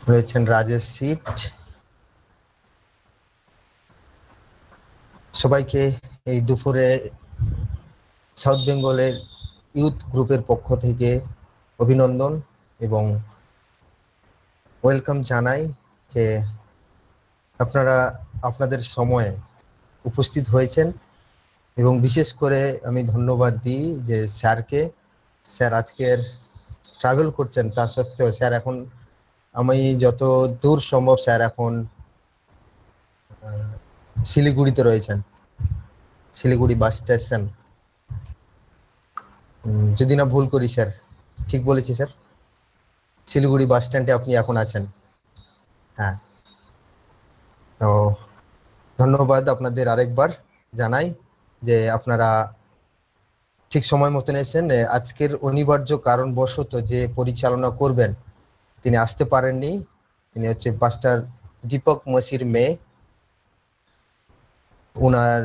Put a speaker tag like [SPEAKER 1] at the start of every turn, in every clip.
[SPEAKER 1] রয়েছেন রাজেশ সিট। সবাইকে এই দুপুরে সাউথ বেঙ্গলের ইউথ গ্রুপের পক্ষ থেকে অভিনন্দন এবং ওয়েলকাম জানাই যে আপনারা আপনাদের সময়ে উপস্থিত হয়েছেন এবং বিশেষ করে আমি ধন্যবাদ দিই যে স্যারকে। স্যার আজকের ট্রাভেল করছেন, তা সত্ত্বেও স্যার এখন আমি যত দূর সম্ভব স্যার এখন শিলিগুড়িতে রয়েছেন, শিলিগুড়ি বাস স্টেশন। যদি না ভুল করি স্যার, ঠিক বলেছি স্যার? শিলিগুড়ি বাস স্ট্যান্ডে আপনি এখন আছেন। হ্যাঁ, তো ধন্যবাদ আপনাদের আরেকবার জানাই যে আপনারা ঠিক সময় মতন এসেছেন। আজকের অনিবার্য কারণবশত যে পরিচালনা করবেন তিনি আসতে পারেননি। তিনি হচ্ছে পাস্টার দীপক মসির মেয়ে। ওনার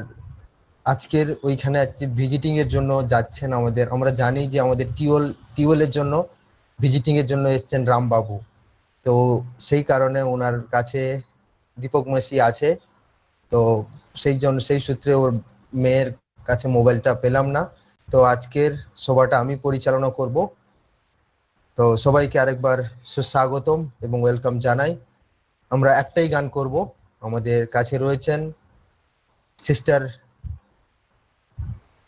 [SPEAKER 1] আজকের ওইখানে ভিজিটিং এর জন্য যাচ্ছেন। আমরা জানি যে আমাদের টিওলের জন্য ভিজিটিং এর জন্য এসেছেন রামবাবু। তো সেই কারণে ওনার কাছে দীপক মসি আছে। তো সেই সূত্রে ওর মেয়ের কাছে মোবাইলটা পেলাম না। তো আজকের সভাটা আমি পরিচালনা করব। তো সবাইকে আরেকবার সুস্বাগতম এবং ওয়েলকাম জানাই। আমরা একটাই গান করব। আমাদের কাছে রয়েছেন সিস্টার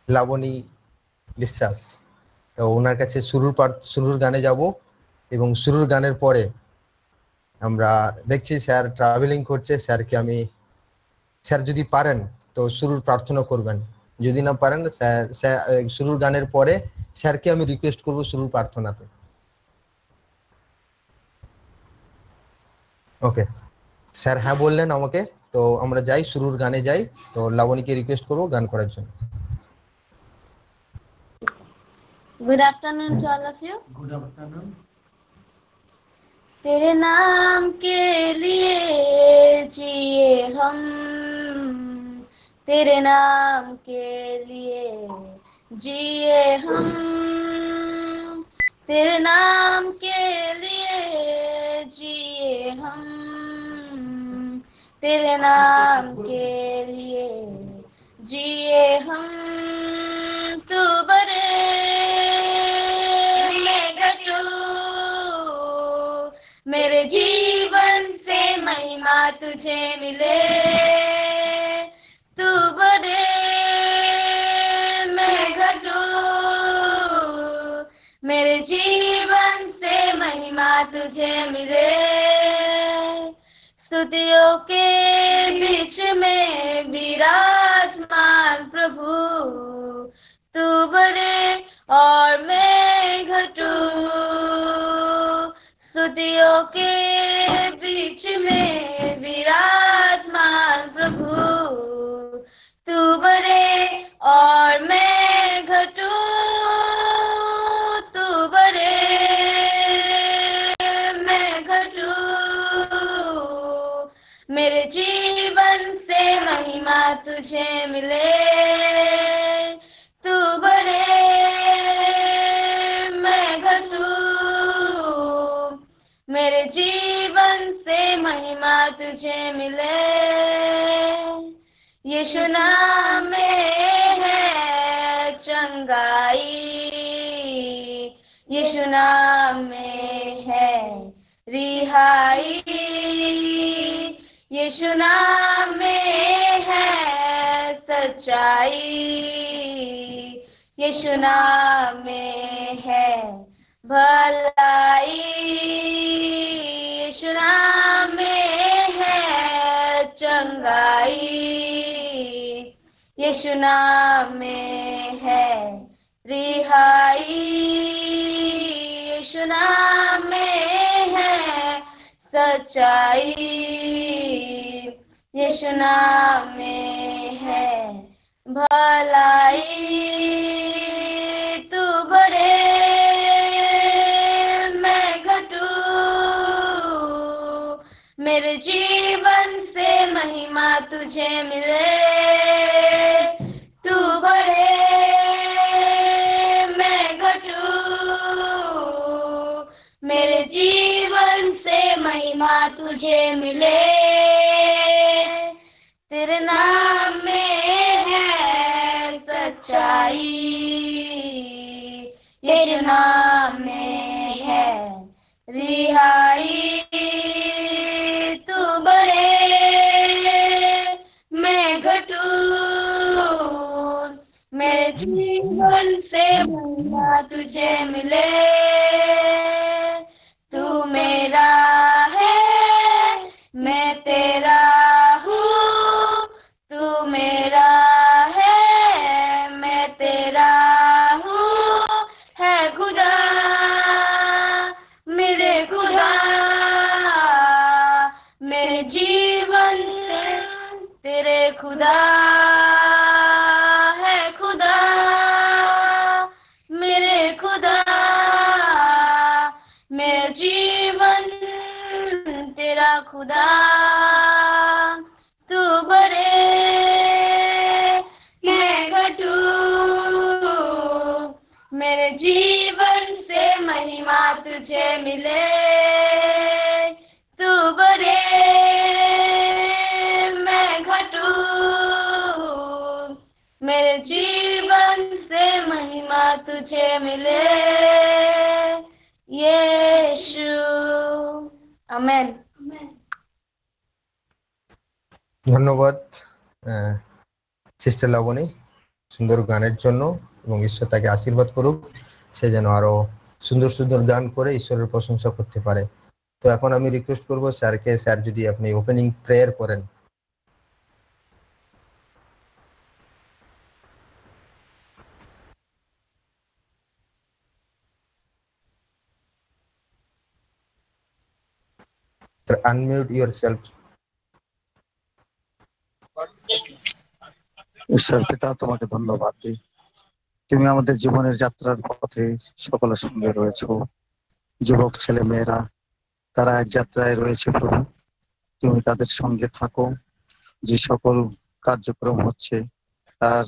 [SPEAKER 1] লাবণী বিশ্বাস। তো ওনার কাছে শুরুর গানে যাব এবং শুরুর গানের পরে আমরা দেখছি স্যার ট্রাভেলিং করছে। স্যার যদি পারেন তো শুরুর প্রার্থনা করবেন, যদি না পারেন শুরুর গানের পরে স্যারকে আমি রিকোয়েস্ট করব শুরুর প্রার্থনাতে। ওকে স্যার, হ্যাঁ বললেন আমাকে। তো আমরা যাই, শুরুর গানে যাই। তো লাবণীকে রিকোয়েস্ট করব গান করার জন্য।
[SPEAKER 2] Good afternoon to all of you.
[SPEAKER 3] Good afternoon.
[SPEAKER 2] तेरे नाम के लिए जिए हम, तेरे नाम के लिए जिए हम, तेरे नाम के लिए जिए हम, तेरे नाम के लिए जिए हम। तू बड़े मैं घटू, मेरे जीवन से महिमा तुझे मिले। तू बड़े मैं घटू, मेरे जीवन से महिमा तुझे मिले। स्तुतियों के बीच में विराजमान प्रभु, तू बड़े और मैं घटू। स्तुतियों के बीच में विराजमान प्रभु, तू बड़े और मैं घटू। तू बड़े मैं घटू, मेरे जीवन से महिमा तुझे मिले। तू बड़े मैं घटू, मेरे जीवन से महिमा तुझे मिले। यीशु नाम में है चंगाई, यीशु नाम में है रिहाई, यीशु नाम में है सच्चाई, यीशु नाम में है भलाई, यीशु नाम में है चंगाई, यीशु नाम में है रिहाई, यीशु नाम में है सच्चाई, यीशु नाम में है भलाई। तू बड़े मैं घटू, मेरे जीवन से महिमा तुझे मिले। तू बड़े मैं घटू, मेरे जीवन से महिमा तुझे मिले, तेरे नाम में है सच्चाई, यीशु नाम में है रिहाई। तू बढ़े मैं घटूं, मेरे जीवन से महिमा तुझे मिले, तू मेरा है मैं तेरा हूँ, तू मेरा है मैं तेरा हूँ, है खुदा मेरे खुदा, मेरे जीवन से तेरे खुदा है खुदा, मेरे खुदा, मेरा जीवन तेरा खुदा। तू बढ़े मैं घटूं, मेरे जीवन से महिमा तुझे मिले, तू बढ़े मैं घटूं, मेरे जीवन से महिमा तुझे मिले, यीशु। आमेन।
[SPEAKER 1] ধন্যবাদ সিস্টার লাবণী সুন্দর গানের জন্য, এবং ঈশ্বর তাকে আশীর্বাদ করুক, সে যেন আরো সুন্দর সুন্দর গান করে ঈশ্বরের প্রশংসা করতে পারে। তো এখন আমি রিকোয়েস্ট করব স্যারকে, স্যার যদি আপনি ওপেনিং প্রেয়ার করেন। Unmute yourself.
[SPEAKER 3] ঈশ্বর পিতা, তোমাকে ধন্যবাদ দিই। তুমি আমাদের জীবনের যাত্রার পথে সকলের সঙ্গে রয়েছো। যুবক ছেলে মেয়েরা তারা এক যাত্রায় রয়েছে প্রভু, তুমি তাদের সঙ্গে থাকো। যে সকল কার্যক্রম হচ্ছে তার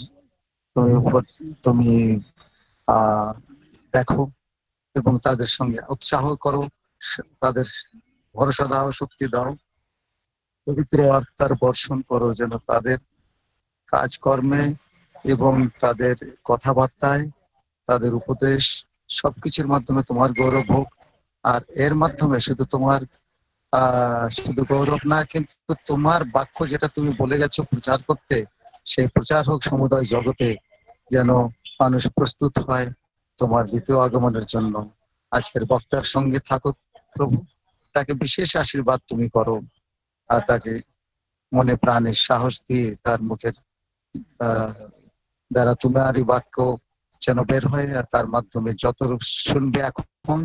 [SPEAKER 3] তুমি দেখো এবং তাদের সঙ্গে উৎসাহ করো, তাদের ভরসা দাও, শক্তি দাও, পবিত্র আত্মার বর্ষণ করো, যেন তাদের কাজকর্মে এবং তাদের কথাবার্তায়, তাদের উপদেশ সবকিছুর মাধ্যমে তোমার গৌরব হোক। আর এর মাধ্যমে শুধু তোমার শুধু গৌরব না, কিন্তু তোমার বাক্য যেটা তুমি বলে গেছো প্রচার করতে, সেই প্রচার হোক সমুদয় জগতে, যেন মানুষ প্রস্তুত হয় তোমার দ্বিতীয় আগমনের জন্য। আজকের বক্তার সঙ্গে থাকো প্রভু, তাকে বিশেষ আশীর্বাদ তুমি করো, আর তাকে মনে প্রাণে সাহস দিয়ে তার মুখের দ্বারা তোমারই বাক্য যেন বের হয়, আর তার মাধ্যমে যত শুনবে এখন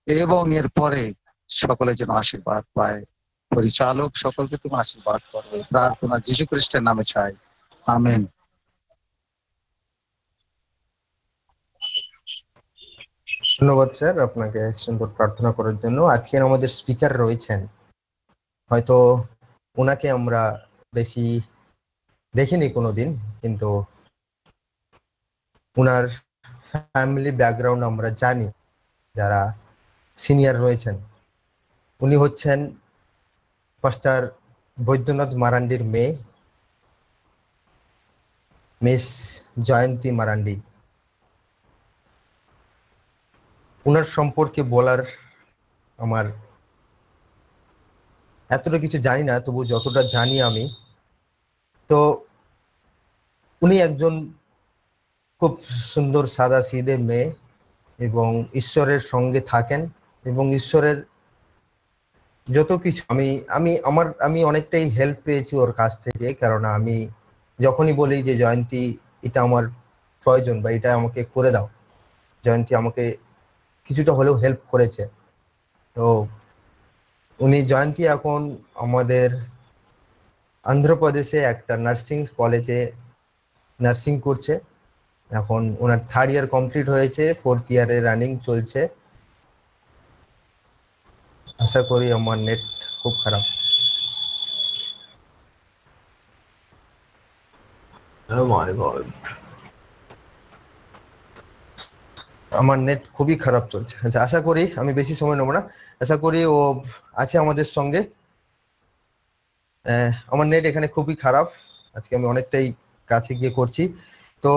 [SPEAKER 3] এবং এর পরে সকলে যেন আশীর্বাদ পায়। পরিচালক সকলকে তুমি আশীর্বাদ করো, প্রার্থনা যীশু খ্রিস্টের নামে চাই, আমেন।
[SPEAKER 1] ধন্যবাদ স্যার আপনাকে সুন্দর প্রার্থনা করার জন্য। আজকের আমাদের স্পিকার রয়েছেন, হয়তো ওনাকে আমরা বেশি দেখিনি কোনোদিন, কিন্তু ওনার ফ্যামিলি ব্যাকগ্রাউন্ড আমরা জানি যারা সিনিয়র রয়েছেন। উনি হচ্ছেন পাস্টার বৈদ্যনাথ মারান্ডির মেয়ে, মিস জয়ন্তী মারান্ডি। ওনার সম্পর্কে বলার আমার এতটা কিছু জানি না, তবু যতটা জানি আমি, তো উনি একজন খুব সুন্দর সাদা সিধে মেয়ে, এবং ঈশ্বরের সঙ্গে থাকেন, এবং ঈশ্বরের যত কিছু আমি অনেকটাই হেল্প পেয়েছি ওর কাছ থেকে। কারণ আমি যখনই বলি যে জয়ন্তী এটা আমার প্রয়োজন বা এটা আমাকে করে দাও, জয়ন্তী আমাকে কিছুটা হলেও হেল্প করেছে। তো জয়ন্তী এখন আমাদের অন্ধ্রপ্রদেশে একটা নার্সিং কলেজে নার্সিং করছে। এখন ওনার 3rd ইয়ার কমপ্লিট হয়েছে, 4th ইয়ারে রানিং চলছে। আশা করি আমার নেট খুব খারাপ। Oh my God. আমার নেট খুবই খারাপ চলছে। আচ্ছা, আশা করি আমি বেশি সময় নেব না। আশা করি ও আছে আমাদের সঙ্গে। আমার নেট এখানে খুবই খারাপ, আজকে আমি অনেকটাই কাছে গিয়ে করছি। তো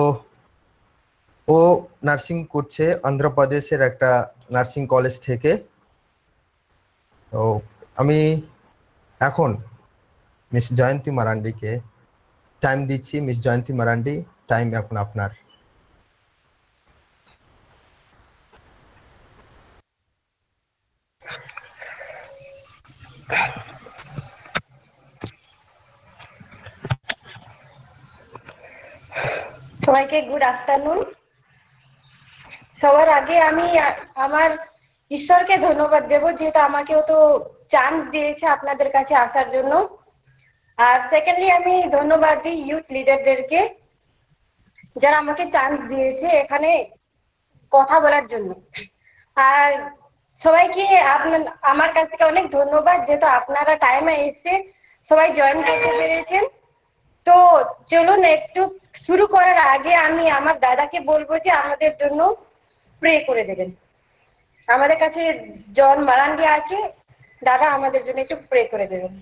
[SPEAKER 1] ও নার্সিং করছে অন্ধ্রপ্রদেশের একটা নার্সিং কলেজ থেকে। তো আমি এখন মিস জয়ন্তী মারান্ডিকে টাইম দিচ্ছি। মিস জয়ন্তী মারান্ডি, টাইম এখন আপনার।
[SPEAKER 4] সবাইকে গুড আফটারনুন। সবার আগে আমি আমার ঈশ্বরকে ধন্যবাদ দেব, যেহেতু আমাকেও তো চান্স দিয়েছে আপনাদের কাছে আসার জন্য। আর সেকেন্ডলি আমি ধন্যবাদ দিই ইউথ লিডারদেরকে, যারা আমাকে চান্স দিয়েছে এখানে কথা বলার জন্য। আর সবাইকে আমার কাছ থেকে অনেক ধন্যবাদ, যেহেতু আপনারা টাইমে এসে সবাই জয়েন করতে পেরেছেন। তো চলুন, একটু শুরু করার আগে আমি আমার দাদাকে বলবো যে আমাদের জন্য প্রে করে দেবেন। আমাদের কাছে জন মারান্ডি আছে, দাদা আমাদের জন্য একটু প্রে করে দেবেন।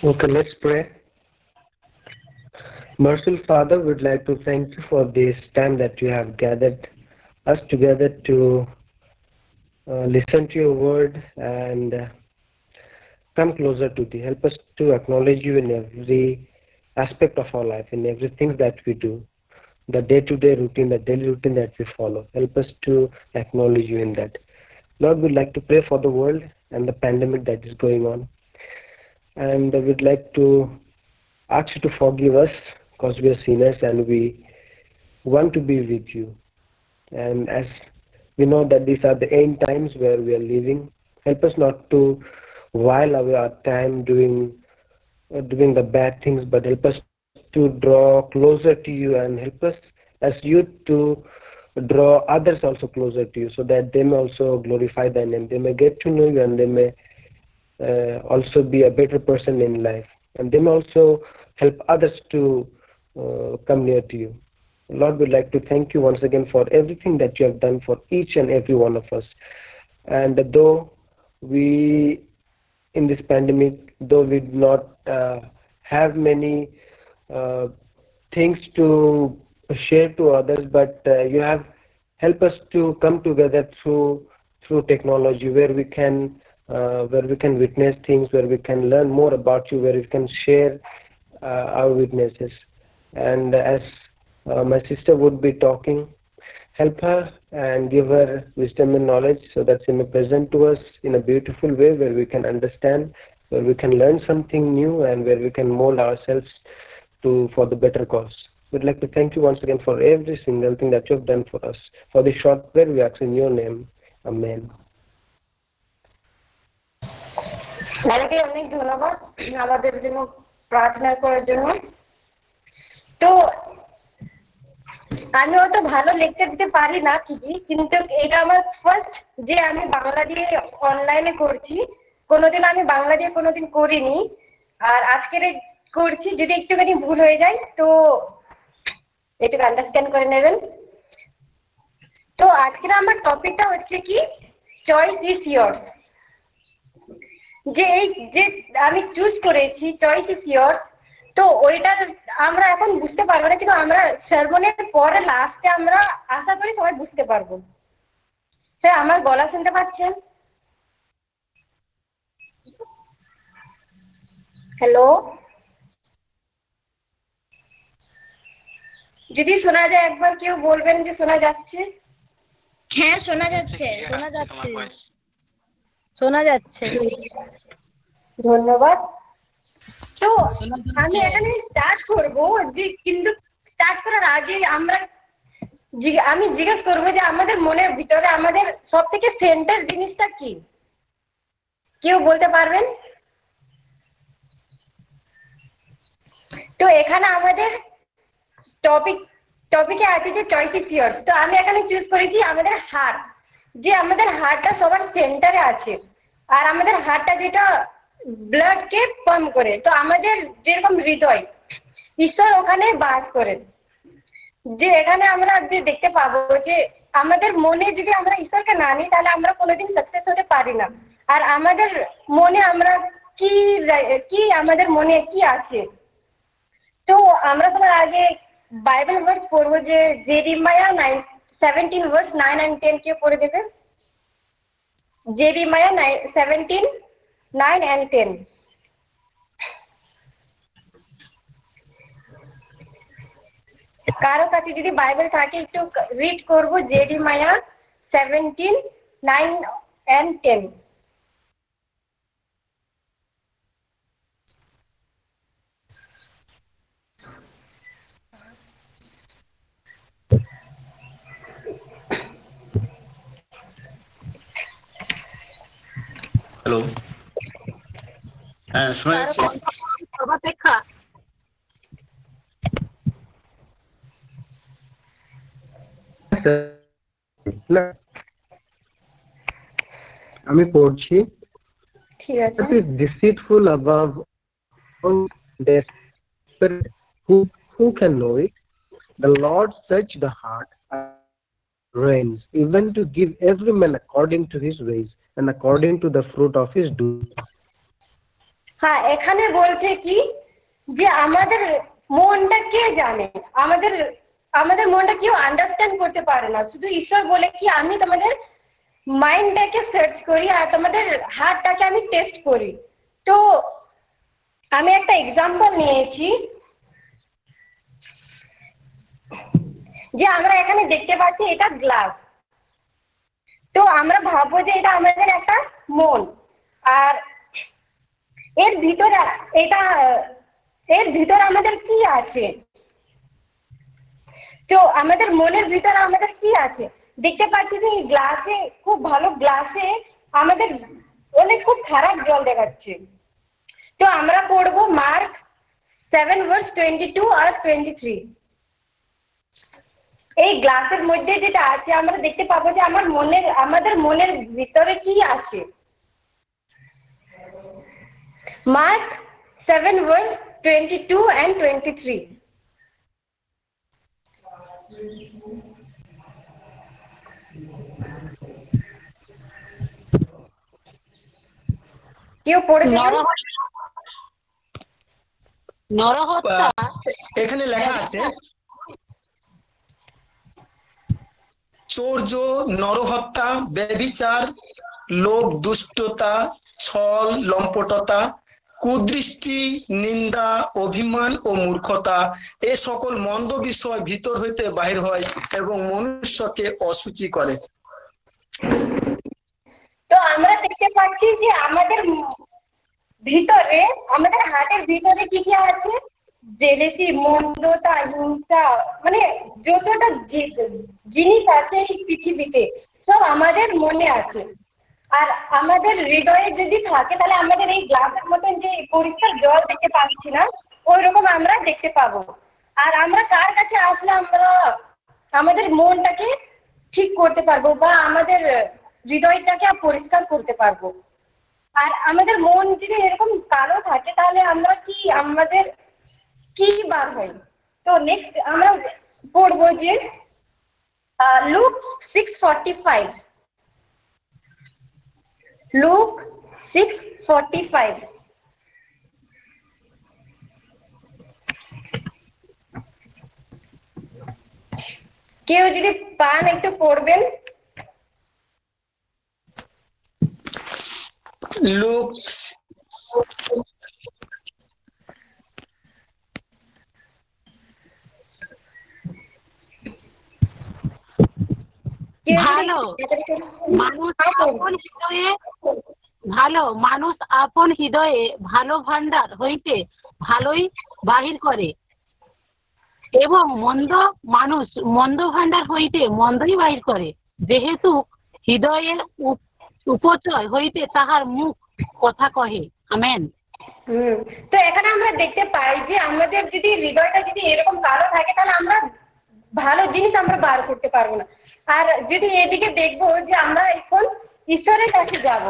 [SPEAKER 5] Okay, let's pray. Merciful Father, we'd like to thank you for this time that you have gathered us together to listen to your word and come closer to thee. Help us to acknowledge you in every aspect of our life, in everything that we do, the day-to-day routine, the daily routine that we follow. Help us to acknowledge you in that. Lord, we'd like to pray for the world and the pandemic that is going on. And we'd like to ask you to forgive us because we are sinners and we want to be with you. And as we know that these are the end times where we are living, help us not to while away our time doing the bad things, but help us to draw closer to you and help us as you to draw others also closer to you so that they may also glorify thy name. They may get to know you and they may also be a better person in life, and they may also help others to come near to you. Lord, we'd like to thank you once again for everything that you have done for each and every one of us. And though we in this pandemic, though we do not have many things to share to others, but you have helped us to come together through technology, where we can witness things, where we can learn more about you, where we can share our witnesses. And as my sister would be talking, help her and give her wisdom and knowledge so that she may present to us in a beautiful way, where we can understand, where we can learn something new, and where we can mold ourselves for the better cause. We'd like to thank you once again for every single thing that you have done for us. For this short prayer, we ask in your name. Amen.
[SPEAKER 4] দাদাকে অনেক ধন্যবাদ আমাদের জন্য প্রার্থনা করার জন্য। তো আমি অত ভালো লেকচার দিতে পারি না ঠিকই, কিন্তু এটা আমার ফার্স্ট যে আমি বাংলা দিয়ে অনলাইনে করছি। কোনোদিন আমি বাংলা দিয়ে কোনোদিন করিনি, আর আজকের করছি। যদি একটুখানি ভুল হয়ে যায় তো একটু আন্ডারস্ট্যান্ড করে নেবেন। তো আজকের আমার টপিকটা হচ্ছে কি, চয়েস ইজ ইয়ার্স। যে এই যে আমি চুজ করেছি চয়েস ইজ ইয়ার্স, তো ওইটার আমরা এখন বুঝতে পারবো না, কিন্তু আমরা সার্মনের পরে লাস্টে আমরা আশা করি সবাই বুঝতে পারবো। স্যার আমার গলা শুনতে পাচ্ছেন? হ্যালো, যদি শোনা যায় একবার কেউ বলবেন যে শোনা যাচ্ছে।
[SPEAKER 2] হ্যাঁ শোনা যাচ্ছে।
[SPEAKER 6] শোনা যাচ্ছে।
[SPEAKER 4] ধন্যবাদ। তো আমি এখানে স্টার্ট করবো, যে কিন্তু স্টার্ট করার আগে আমি জিজ্ঞেস করবো যে আমাদের মনের ভিতরে আমাদের সব থেকে সেন্টার জিনিসটা কি, কেউ বলতে পারবেন? তো এখানে আমাদের টপিকে আছে যে চয়েস ইজ ইয়ার্স। তো আমি এখানে চুজ করেছি আমাদের হার্ট, যে আমাদের হার্টটা সবার সেন্টারে আছে। আর আমাদের হার্টটা যেটা ব্লাড কে পাম্প করে, তো আমাদের যেরকম হৃদয়, ঈশ্বর ওখানে বাস করেন। যে এখানে আমরা যে দেখতে পাবো যে আমাদের মনে যদি আমরা ঈশ্বরকে না নিই তাহলে আমরা কোনোদিন সাকসেস হতে পারি না। আর আমাদের মনে আমরা কি কি আমাদের মনে কি আছে, তো আমরা সবার আগে বাইবেল ভার্স পড়বো যে জেরেমিয়া 17 ভার্স 9 and 10 কে পড়ে দেবে। Jeremiah 17, 9 and 10। কারো কাছে যদি বাইবেল থাকে একটু রিড করবো জেরেমিয়া 17, 9 and 10।
[SPEAKER 6] হ্যালো, হ্যাঁ শোনা যাচ্ছে?
[SPEAKER 7] সর্বাপেক্ষা
[SPEAKER 5] না আমি পড়ছি।
[SPEAKER 4] ঠিক আছে।
[SPEAKER 5] It is deceitful above all desperate. Who can know it? The Lord search the heart and reins, even to give every man according to his ways and according to the fruit of his doing.
[SPEAKER 4] হ্যাঁ, এখানে বলছে কি যে আমাদের মনটা কে জানে, আমাদের মনটা কেউ আন্ডারস্ট্যান্ড করতে পারে না। শুধু ঈশ্বর বলে কি আমি তোমাদের মাইন্ডটাকে সার্চ করি আর তোমাদের হার্টটাকে আমি টেস্ট করি। তো আমি একটা এক্সাম্পল নিয়েছি যে আমরা এখানে দেখতে পাচ্ছি এটা গ্লাস, তো আমরা ভাববো যে এটা আমাদের একটা মন, আর এর ভিতরে আমাদের কি আছে, তো আমাদের মনের ভিতরে আমাদের কি আছে দেখতে পাচ্ছি যে এই গ্লাসে, খুব ভালো গ্লাসে আমাদের অনেক খুব খারাপ জল দেখাচ্ছে। তো আমরা পড়বো মার্ক 7 ভার্স 22 আর 23। এই গ্লাসের মধ্যে যেটা আছে আমরা দেখতে পাবো যে আমাদের মনের ভিতরে কি আছে। Mark 7 verse 22 and 23। কেউ পড়ে দেবেন?
[SPEAKER 7] নরহত্যা
[SPEAKER 8] এখানে লেখা আছে চৌর্য, নরহত্যা, ব্যভিচার, লোভ, দুষ্টতা, ছল, লম্পটতা, কুদৃষ্টি, নিন্দা, অভিমান ও মূর্খতা, এ সকল মন্দ বিষয় ভিতর হইতে বাহির হয় এবং মনুষ্যকে অশুচি করে।
[SPEAKER 4] তো আমরা দেখতে পাচ্ছি যে আমাদের ভিতরে, আমাদের হার্টের ভিতরে কি কি আছে, জেলেসি, মন্দতা, হিংসা, মানে যতটা জিনিস আছে এই পৃথিবীতে সব আমাদের মনে আছে। আর আমাদের হৃদয়ে যদি থাকে তাহলে আমাদের এই গ্লাসের মতন যে পরিষ্কার জল দেখতে পাচ্ছি না ওই রকম আমরা দেখতে পাবো। আর আমরা কার কাছে আসলে আমরা আমাদের মনটাকে ঠিক করতে পারবো বা আমাদের হৃদয়টাকে পরিষ্কার করতে পারবো। আর আমাদের মন যদি এরকম কালো থাকে তাহলে আমরা আমাদের কি বার হয়। তো নেক্সট আমরা পড়বো যে লুক 6:45। লুক 6:45। কেউ যদি পান একটু পড়বেন।
[SPEAKER 8] লুক
[SPEAKER 7] ভালো মানুষ আপন হৃদয়ে ভালো ভান্ডার হইতে ভালোই বাহির করে এবং মানুষ মন্দ ভান্ডার হইতে মন্দই বাহির করে, যেহেতু হৃদয়ের উপচয় হইতে তাহার মুখ কথা কহে। আমেন।
[SPEAKER 4] তো এখানে আমরা দেখতে পাই যে আমাদের যদি হৃদয়টা যদি এরকম কালো থাকে তাহলে আমরা ভালো জিনিস আমরা বার করতে পারবো না। আর যদি এদিকে দেখবো যে আমরা এখন ঈশ্বরের কাছে যাব,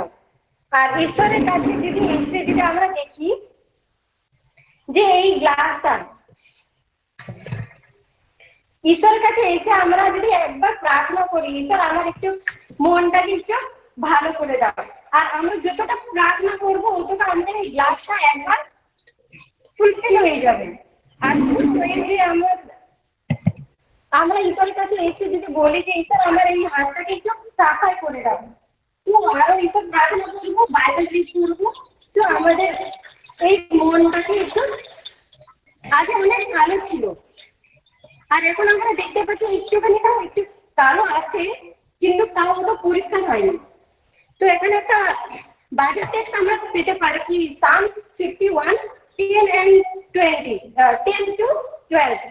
[SPEAKER 4] আর ঈশ্বরের কাছে যদি এসে যদি আমরা দেখি যে এই গ্লাসটা ঈশ্বরের কাছে এসে আমরা যদি একবার প্রার্থনা করি, ঈশ্বর আমার একটু মনটাকে একটু ভালো করে দাও, আর আমরা যতটা প্রার্থনা করবো ততটা আমাদের এই গ্লাসটা একবার ফুলফিল হয়ে যাবে। আর আমরা ঈশ্বরের কাছে এসে যদি বলি যে ঈশ্বর আমার এই হাতটাকে একটু সাফাই করে দাও, তো আরো ঈশ্বর প্রার্থনা করবো, বাইবেল রিড করবো, তো আমাদের এই মনটাকে একটু আগে অনেক ভালো ছিল, আর এখন আমরা দেখতে পাচ্ছি একটুখানি তাও একটু কালো আছে, কিন্তু তাও তো পরিষ্কার হয়নি। তো এখানে একটা বাইবেল টেক্সট আমরা পেতে পারি কি Psalms 51 10 and 20 10 to 12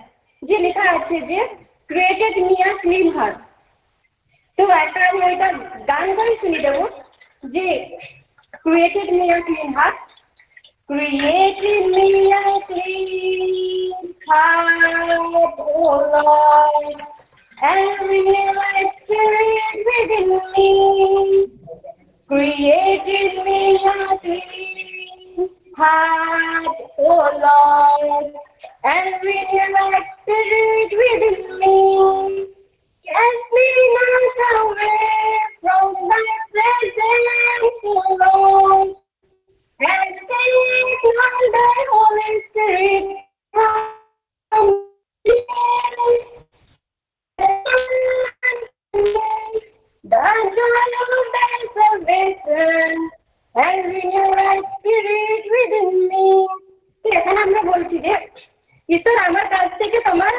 [SPEAKER 4] যে লেখা আছে যে created me a clean heart। তো একটা আমি ওইটা গান করে শুনে দেবো যে created me a clean heart, created me a clean heart, oh Lord, and renew my spirit within me. Created me a clean heart, oh Lord, and renew my spirit within me. Cast me not away from thy presence, O Lord, and take not thy Holy Spirit from me. The joy of thy salvation, and renew thy spirit within me. এখানে আমরা বলছি যে ঈশ্বর আমার কাছ থেকে তোমার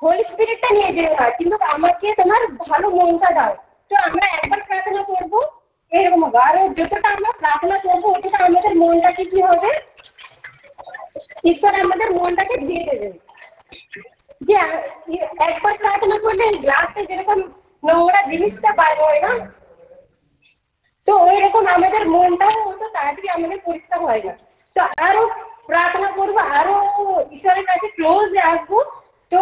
[SPEAKER 4] হোলি স্পিরিটটা নিয়ে যেও না, কিন্তু আমাকে তোমার ভালো মনটা দাও। তো আমরা একবার প্রার্থনা করবো এরকম, আরো যতটা আমরা প্রার্থনা করবো ততটা আমাদের মনটাকে কি হবে, ঈশ্বর আমাদের মনটাকে দিয়ে দেবেন। যে একবার প্রার্থনা করলে গ্লাসে যেরকম নোংরা জিনিসটা বার হয় না, তো ওই রকম আমাদের মনটাও তো তাড়াতাড়ি আমাদের পরিষ্কার হয় না। তো আরো প্রার্থনা করবো, আরো ঈশ্বরের কাছে ক্লোজ আসবো, তো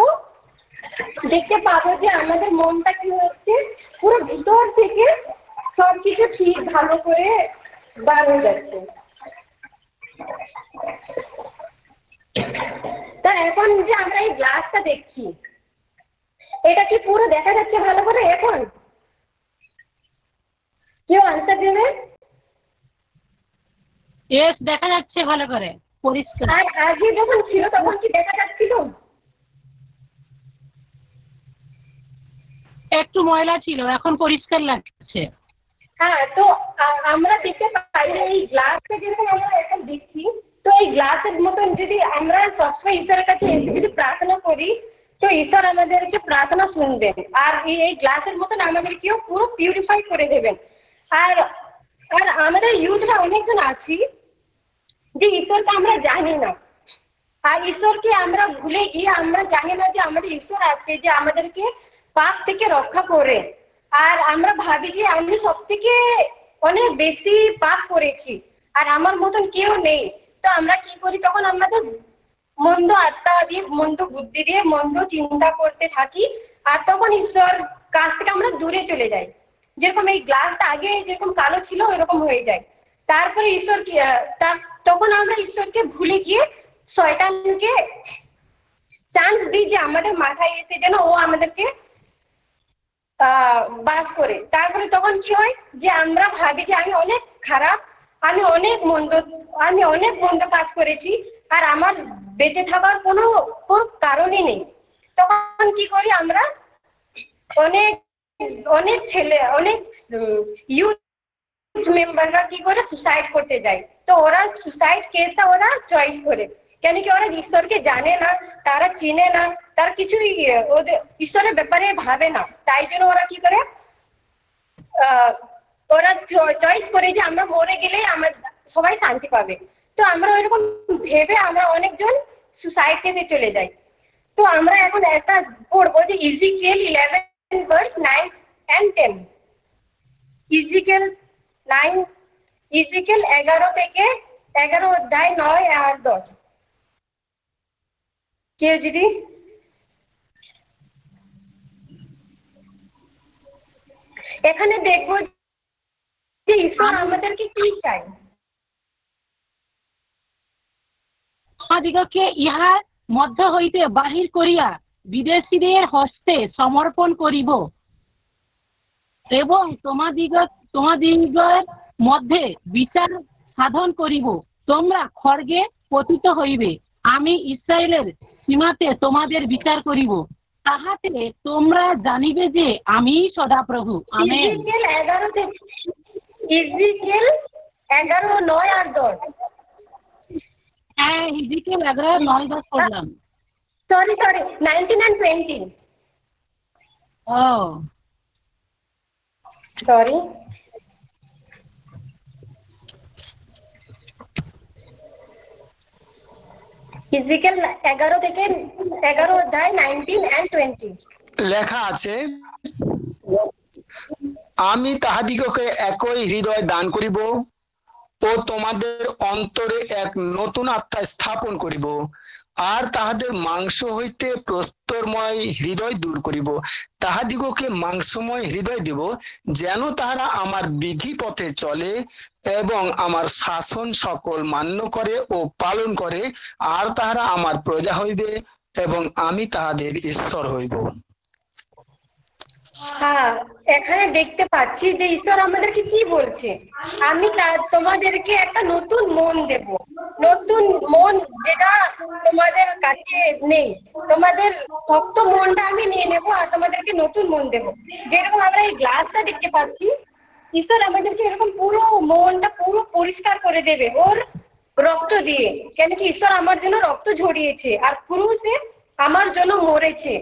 [SPEAKER 4] দেখতে পাবো যে আমাদের মনটা কি হচ্ছে পুরো ভিতর থেকে সবকিছু ঠিক ভালো করে বার হয়ে যাচ্ছে। তা এখন যে আমরা এই গ্লাসটা দেখছি, এটা কি পুরো দেখা যাচ্ছে ভালো করে? এখন কেউ আনসার দেবে?
[SPEAKER 7] ইয়েস, দেখা যাচ্ছে ভালো করে, পরিষ্কার।
[SPEAKER 4] আর আগে যখন ছিল তখন কি দেখা যাচ্ছিল?
[SPEAKER 7] একটু ময়লা ছিল, এখন পরিষ্কার লাগছে।
[SPEAKER 4] হ্যাঁ, তো আমরা দেখতে পাই যে এই গ্লাসটা যেরকম আমরা এখন দেখছি, তো এই গ্লাসের মতন যদি আমরা সবসময় ঈশ্বরের কাছে এসে যদি প্রার্থনা করি, তো ঈশ্বর আমাদেরকে প্রার্থনা শুনবেন, আর এই গ্লাসের মতন আমাদেরকেও পুরো পিউরিফাই করে দেবেন। আর আর আমাদের ইউথরা অনেকজন আছি যে ঈশ্বরকে আমরা জানি না, আর ঈশ্বরকে আমরা ভুলে গিয়ে আমরা জানি না যে আমাদের ঈশ্বর আছে, যে আমাদেরকে পাপ থেকে রক্ষা করে। আর আমরা ভাবি যে আমি সব থেকে অনেক বেশি পাপ করেছি আর আমার মতন কেউ নেই। তো আমরা কি করি, তখন আমাদের মন্দ আত্মা দিয়ে, মন্দ বুদ্ধি দিয়ে মন্দ চিন্তা করতে থাকি, আর তখন ঈশ্বর কাছ থেকে আমরা দূরে চলে যাই। যেরকম এই গ্লাসটা আগে যেরকম কালো ছিল ওইরকম হয়ে যায়। তারপরে ঈশ্বর তখন আমরা ঈশ্বরকে ভুলে গিয়ে শয়তানকে চান্স দিই যে আমাদের মাথায় এসে যেন ও আমাদেরকে বাস করে। তারপরে তখন কি হয় যে আমরা ভাবি যে আমি অনেক খারাপ, আমি অনেক মন্দ কাজ করেছি, আর আমার বেঁচে থাকার কোনো কারণই নেই। তখন কি করি আমরা, অনেক ছেলে, অনেক ইউথ মেম্বাররা কি করে সুসাইড করতে যায়। তো ওরা সুসাইড কেসটা ওরা চয়েস করে, কেন কি ওরা ঈশ্বরকে জানে না, তারা চিনে না, তারা কিছুই ওদের ঈশ্বরের ব্যাপারে ভাবে না। তাই জন্য ওরা কি করে, ওরা চয়েস করে যে আমরা মরে গেলে আমরা সবাই শান্তি পাবে। তো আমরা ওইরকম ভেবে আমরা অনেকজন সুসাইড কেসে চলে যাই। তো আমরা এখন একটা পড়বো যে ইজিকিয়েল 11:9 and 10। ইজিকিয়েল 11 থেকে 11 অধ্যায় 9 আর 10। কেউ যদি এখানে দেখবো যে ঈশ্বর আমাদেরকে কি চাই।
[SPEAKER 7] আমাদিগকে ইহার মধ্য হইতে বাহির করিয়া বিদেশীদের হস্তে সমর্পণ করিব এবং তোমাদিগের মধ্যে বিচার সাধন করিব। তোমরা খড়গে পতিত হইবে, আমি ইসরায়েলের সীমাতে তোমাদের বিচার করিব, তাহাতে তোমরা জানিবে যে আমি সদাপ্রভু। আমেন।
[SPEAKER 4] ইজিকেল 11:9 আর 10।
[SPEAKER 7] হ্যাঁ, ইজিকেল 11:9-10 পড়লাম।
[SPEAKER 4] Sorry 19 and 20।
[SPEAKER 7] ও
[SPEAKER 4] সরি, ইজিকেল 11 থেকে 11 অধ্যায় 19 and 20
[SPEAKER 8] লেখা আছে, আমি তাহাদিগকে একই হৃদয় দান করিব ও তোমাদের অন্তরে এক নতুন আত্মা স্থাপন করিব, আর তাহাদের মাংস হইতে প্রস্তরময় হৃদয় দূর করিব। তাহাদিগকে মাংসময় হৃদয় দেব, যেন তাহারা আমার বিধি পথে চলে এবং আমার শাসন সকল মান্য করে ও পালন করে, আর তাহারা আমার প্রজা হইবে এবং আমি তাহাদের ঈশ্বর হইব।
[SPEAKER 4] হ্যাঁ, এখানে দেখতে পাচ্ছি যে ঈশ্বর আমাদেরকে কি বলছে, আমি তোমাদেরকে একটা নতুন মন দেব, নতুন মন যেটা তোমাদের কাছে নেই, তোমাদের শক্ত মনটা আমি নিয়ে নেবো আর তোমাদেরকে নতুন মন দেব। যেরকম আমরা এই গ্লাসটা দেখতে পাচ্ছি, ঈশ্বর আমাদেরকে এরকম পুরো মনটা পুরো পরিষ্কার করে দেবে ওর রক্ত দিয়ে, কেন কি ঈশ্বর আমার জন্য রক্ত ঝরিয়েছে আর ক্রুশে আমার জন্য মরেছে।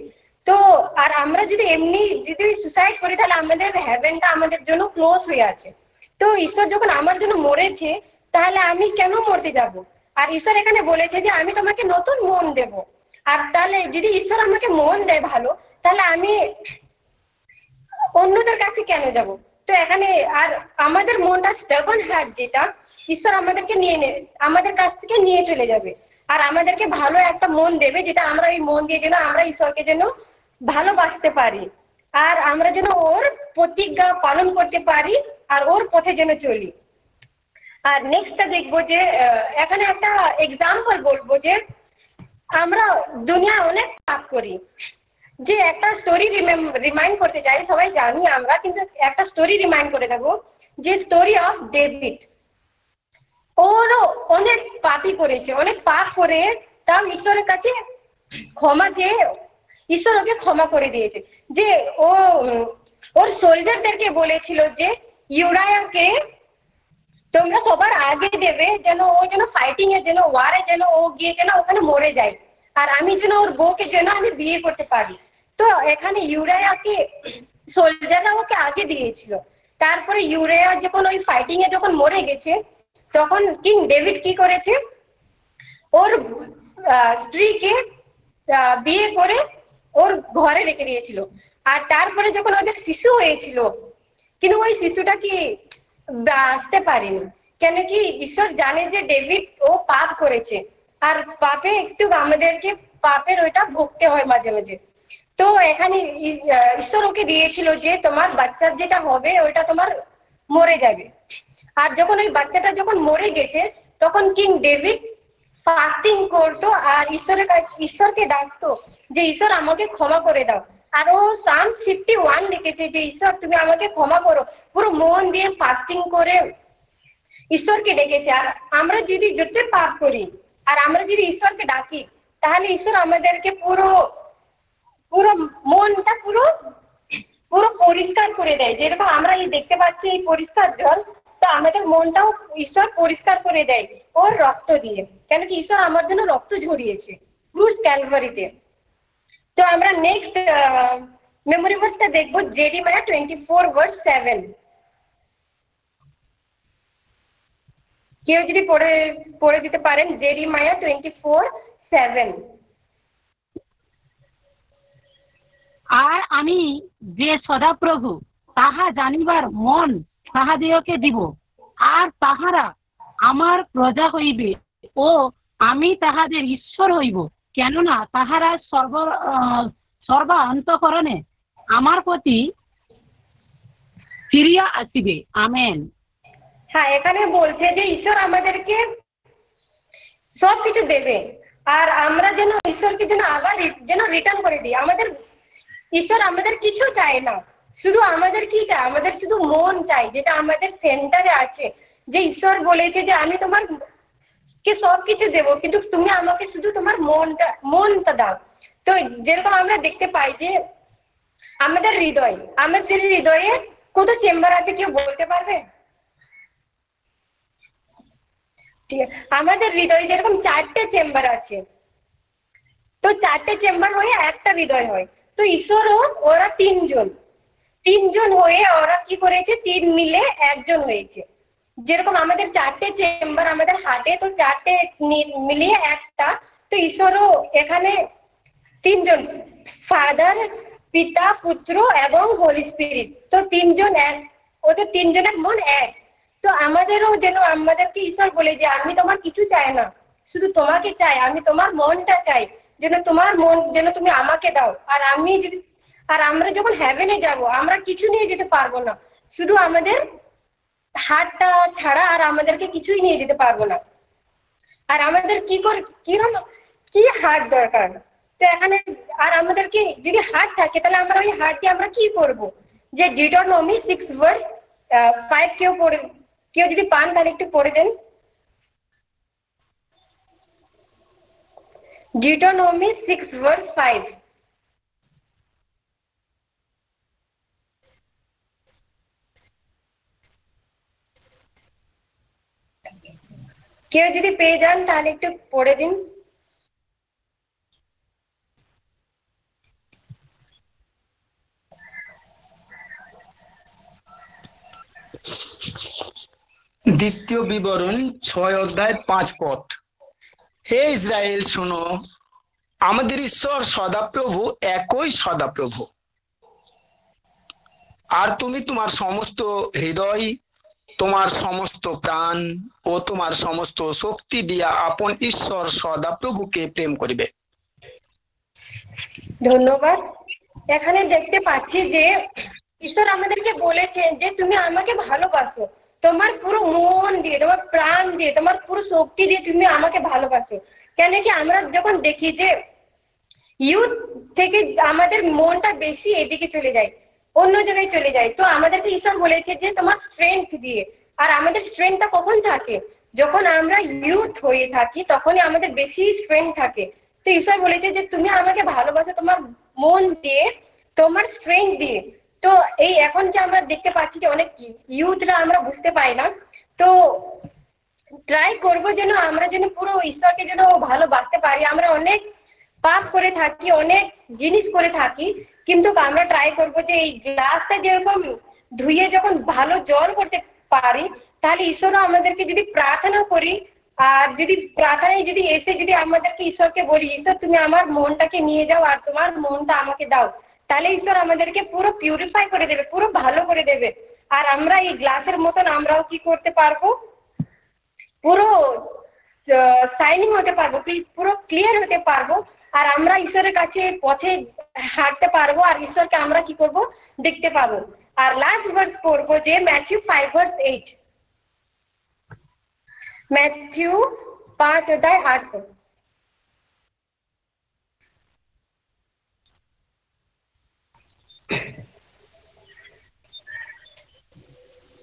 [SPEAKER 4] তো আর আমরা যদি এমনি যদি সুসাইড করি তাহলে আমাদের হেভেনটা আমাদের জন্য ক্লোজ হয়ে আছে। তো ঈশ্বর যখন আমার জন্য মরেছে তাহলে আমি কেন মরতে যাব? আর ঈশ্বর এখানে বলেছে যে আমি তোমাকে নতুন মন দেব। আর তাহলে যদি ঈশ্বর আমাকে মন দেয় ভালো, তাহলে আমি অন্যদের কাছে কেন যাব? তো এখানে আর আমাদের মনটা স্টাবন হার্ট যেটা ঈশ্বর আমাদেরকে আমাদের কাছ থেকে নিয়ে চলে যাবে আর আমাদেরকে ভালো একটা মন দেবে, যেটা আমরা ওই মন দিয়ে যেন আমরা ঈশ্বরকে যেন ভালোবাসতে পারি আর আমরা যেন ওর প্রতিজ্ঞা পালন করতে পারি আর ওর পথে যেন চলি। আর নেক্সটটা দেখবো যে এখানে একটা এক্সাম্পল বলবো যে আমরা দুনিয়া অনেক পাপ করি, যে একটা স্টোরি রিমাইন্ড করতে চাই, সবাই জানি আমরা, কিন্তু একটা স্টোরি রিমাইন্ড করে দেবো, যে স্টোরি অফ ডেভিড। ওরও অনেক পাপই করেছে, অনেক পাপ করে তাও ঈশ্বরের কাছে ক্ষমা চেয়ে ঈশ্বর ওকে ক্ষমা করে দিয়েছে। যে ও ওর সোলজারদেরকে বলেছিল যে ইউরায়াকে তোমরা সবার আগে দেবে, যেন ও যেন ফাইটিং এ যেন ওয়ারে যেন ও গিয়ে যেন ওখানে মরে যায় আর আমি যেন ওর বউকে যেন আমি বিয়ে করতে পারি। তো এখানে ইউরায়াকে সোলজাররা ওকে আগে দিয়েছিল। তারপরে ইউরায়া যখন ওই ফাইটিং এ যখন মরে গেছে, তখন কিং ডেভিড কি করেছে, ওর স্ত্রীকে বিয়ে করে ওর ঘরে রেখে দিয়েছিল। আর তারপরে যখন ওদের শিশু হয়েছিল, কিন্তু ওই শিশুটা কি বাঁচতে পারেনি, কেন কি ঈশ্বর জানে যে ডেভিড ও পাপ করেছে আর পাপে একটু আমাদেরকে পাপের ওইটা ভুগতে হয় মাঝে মাঝে। তো এখানে ঈশ্বর ওকে দিয়েছিল যে তোমার বাচ্চার যেটা হবে ওইটা তোমার মরে যাবে। আর যখন ওই বাচ্চাটা যখন মরে গেছে, তখন কিং ডেভিড ফাস্টিং করতো আর ঈশ্বরকে ডাকতো যে ঈশ্বর আমাকে ক্ষমা করে দাও। আর ও সামস 51 লিখেছে যে ঈশ্বর তুমি আমাকে ক্ষমা করো, পুরো মন দিয়ে ফাস্টিং করে ঈশ্বরকে ডেকেছে। আর আমরা যদি যত পাপ করি আর আমরা যদি ঈশ্বরকে ডাকি, তাহলে ঈশ্বর আমাদেরকে পুরো পুরো মনটা পুরো পুরো পরিষ্কার করে দেয়। যেরকম আমরা এই দেখতে পাচ্ছি এই পরিষ্কার জল, তো আমাদের মনটাও ঈশ্বর পরিষ্কার করে দেয় ওর রক্ত দিয়ে, কেন কি ঈশ্বর আমার জন্য রক্ত ঝরিয়েছে ক্রুজ ক্যালভারিতে। তো আমরা নেক্সট মেমোরি ভার্সটা দেখবো, জেরেমিয়া 24:7। কেউ যদি পড়ে দিতে পারেন, জেরেমিয়া 24:7।
[SPEAKER 7] আর আমি যে সদাপ্রভু তাহা জানিবার মন তাহাদিগকে দিব, আর তাহারা আমার প্রজা হইবে ও আমি তাহাদের ঈশ্বর হইব, কেননা তাহারা সর্বান্তঃকরণে আমার প্রতি ফিরিয়া আসিবে। আমেন।
[SPEAKER 4] হ্যাঁ, এখানে বলছে যে ঈশ্বর আমাদেরকে সবকিছু দেবে আর আমরা যেন ঈশ্বরকে যেন আবার যেন রিটার্ন করে দিই। আমাদের ঈশ্বর আমাদের কিছু চায় না, শুধু আমাদের কি চায়, আমাদের শুধু মন চাই, যেটা আমাদের সেন্টারে আছে। যে ঈশ্বর বলেছে যে আমি তোমার কে সবকিছু দেবো, কিন্তু তুমি আমাকে শুধু তোমার মনটা দাও। তো যেরকম আমরা দেখতে পাই যে আমাদের হৃদয়ে কত চেম্বার আছে, কেউ বলতে পারবে? ঠিক আছে, আমাদের হৃদয়ে যেরকম 4টে চেম্বার আছে, তো 4টে চেম্বার হয়ে একটা হৃদয় হয়। তো ঈশ্বরও ওরা তিনজন হয়ে ওরা কি করেছে, 3 মিলে একজন হয়েছে। যেরকম আমাদের 4টে চেম্বার আমাদের হার্টে, তো 4টে মিলিয়ে একটা। তো ঈশ্বরও এখানে 3জন, ফাদার, পিতা, পুত্র এবং হোলি স্পিরিট। তো 3জন এক, ওদের 3জনের মন এক। তো আমাদেরও যেন আমাদেরকে ঈশ্বর বলে যে আমি তোমার কিছু চাই না, শুধু তোমাকে চাই, আমি তোমার মনটা চাই, যেন তোমার মন যেন তুমি আমাকে দাও। আর আমরা যখন হেভেনে যাব, আমরা কিছু নিয়ে যেতে পারবো না, শুধু আমাদের হার্টটা ছাড়া আর আমাদেরকে কিছুই নিয়ে যেতে পারবো না। আর আমাদের কি হার্ট দরকার? তো এখানে আর আমাদেরকে যদি হার্ট থাকে, তাহলে আমরা ওই হার্ট দিয়ে আমরা কি করব? যে ডিউটেরোনমি 6:5 কেউ যদি পান তাহলে একটু পড়ে দেন। ডিউটেরোনমি 6:5। কেউ যদি পেয়ে যান তাহলে একটু পড়ে দিন।
[SPEAKER 8] দ্বিতীয় বিবরণ 6:5। হে ইসরায়েল শোনো, আমাদের ঈশ্বর সদাপ্রভু, একই সদাপ্রভু। আর তুমি তোমার সমস্ত হৃদয়, তোমার সমস্ত প্রাণ ও তোমার সমস্ত শক্তি দিয়া আপন ঈশ্বর সদাপ্রভুকে প্রেম করিবে।
[SPEAKER 4] ধন্যবাদ। এখানে দেখতে পাচ্ছি যে ঈশ্বর আমাদেরকে বলেছেন যে তুমি আমাকে ভালোবাসো, তোমার পুরো মন দিয়ে, তোমার প্রাণ দিয়ে, তোমার পুরো শক্তি দিয়ে তুমি আমাকে ভালোবাসো। কেন কি আমরা যখন দেখি যে ইউথ থেকে আমাদের মনটা বেশি এদিকে চলে যায়, অন্য জায়গায় চলে যায়, তো আমাদেরকে ঈশ্বর বলেছে যে তোমার স্ট্রেংথ দিয়ে। আর আমাদের স্ট্রেংথটা কখন থাকে? যখন আমরা ইউথ হয়ে থাকি, তখনই আমাদের বেশি স্ট্রেংথ থাকে। তো ঈশ্বর বলেছে যে তুমি আমাকে ভালোবাসো তোমার মন দিয়ে, তোমার স্ট্রেংথ দিয়ে। তো এই এখন যে আমরা দেখতে পাচ্ছি যে অনেক ইউথরা আমরা বুঝতে পাই না, তো ট্রাই করবো যেন আমরা যেন পুরো ঈশ্বরকে যেন ভালোবাসতে পারি। আমরা অনেক পাপ করে থাকি, অনেক জিনিস করে থাকি, কিন্তু আমরা ট্রাই করবো যে এই গ্লাসটা যেরকম ধুয়ে যখন ভালো জল করতে পারি, তাহলে ঈশ্বরও আমাদেরকে যদি প্রার্থনা করি, আর যদি প্রার্থনায় যদি এসে যদি আমাদেরকে ঈশ্বরকে বলি ঈশ্বর তুমি আমার মনটাকে নিয়ে যাও আর তোমার মনটা আমাকে দাও, তাহলে ঈশ্বর আমাদেরকে পুরো পিউরিফাই করে দেবে, পুরো ভালো করে দেবে। আর আমরা এই গ্লাসের মতন আমরাও কি করতে পারবো, পুরো শাইনিং হতে পারবো, পুরো ক্লিয়ার হতে পারবো। আর আমরা ঈশ্বরের কাছে পথে হাঁটতে পারবো, আর ঈশ্বরকে আমরা কি করব, দেখতে পাবো। আর লাস্ট ভার্স পড়বো যে ম্যাথিউ 5:8। ম্যাথিউ 5:8।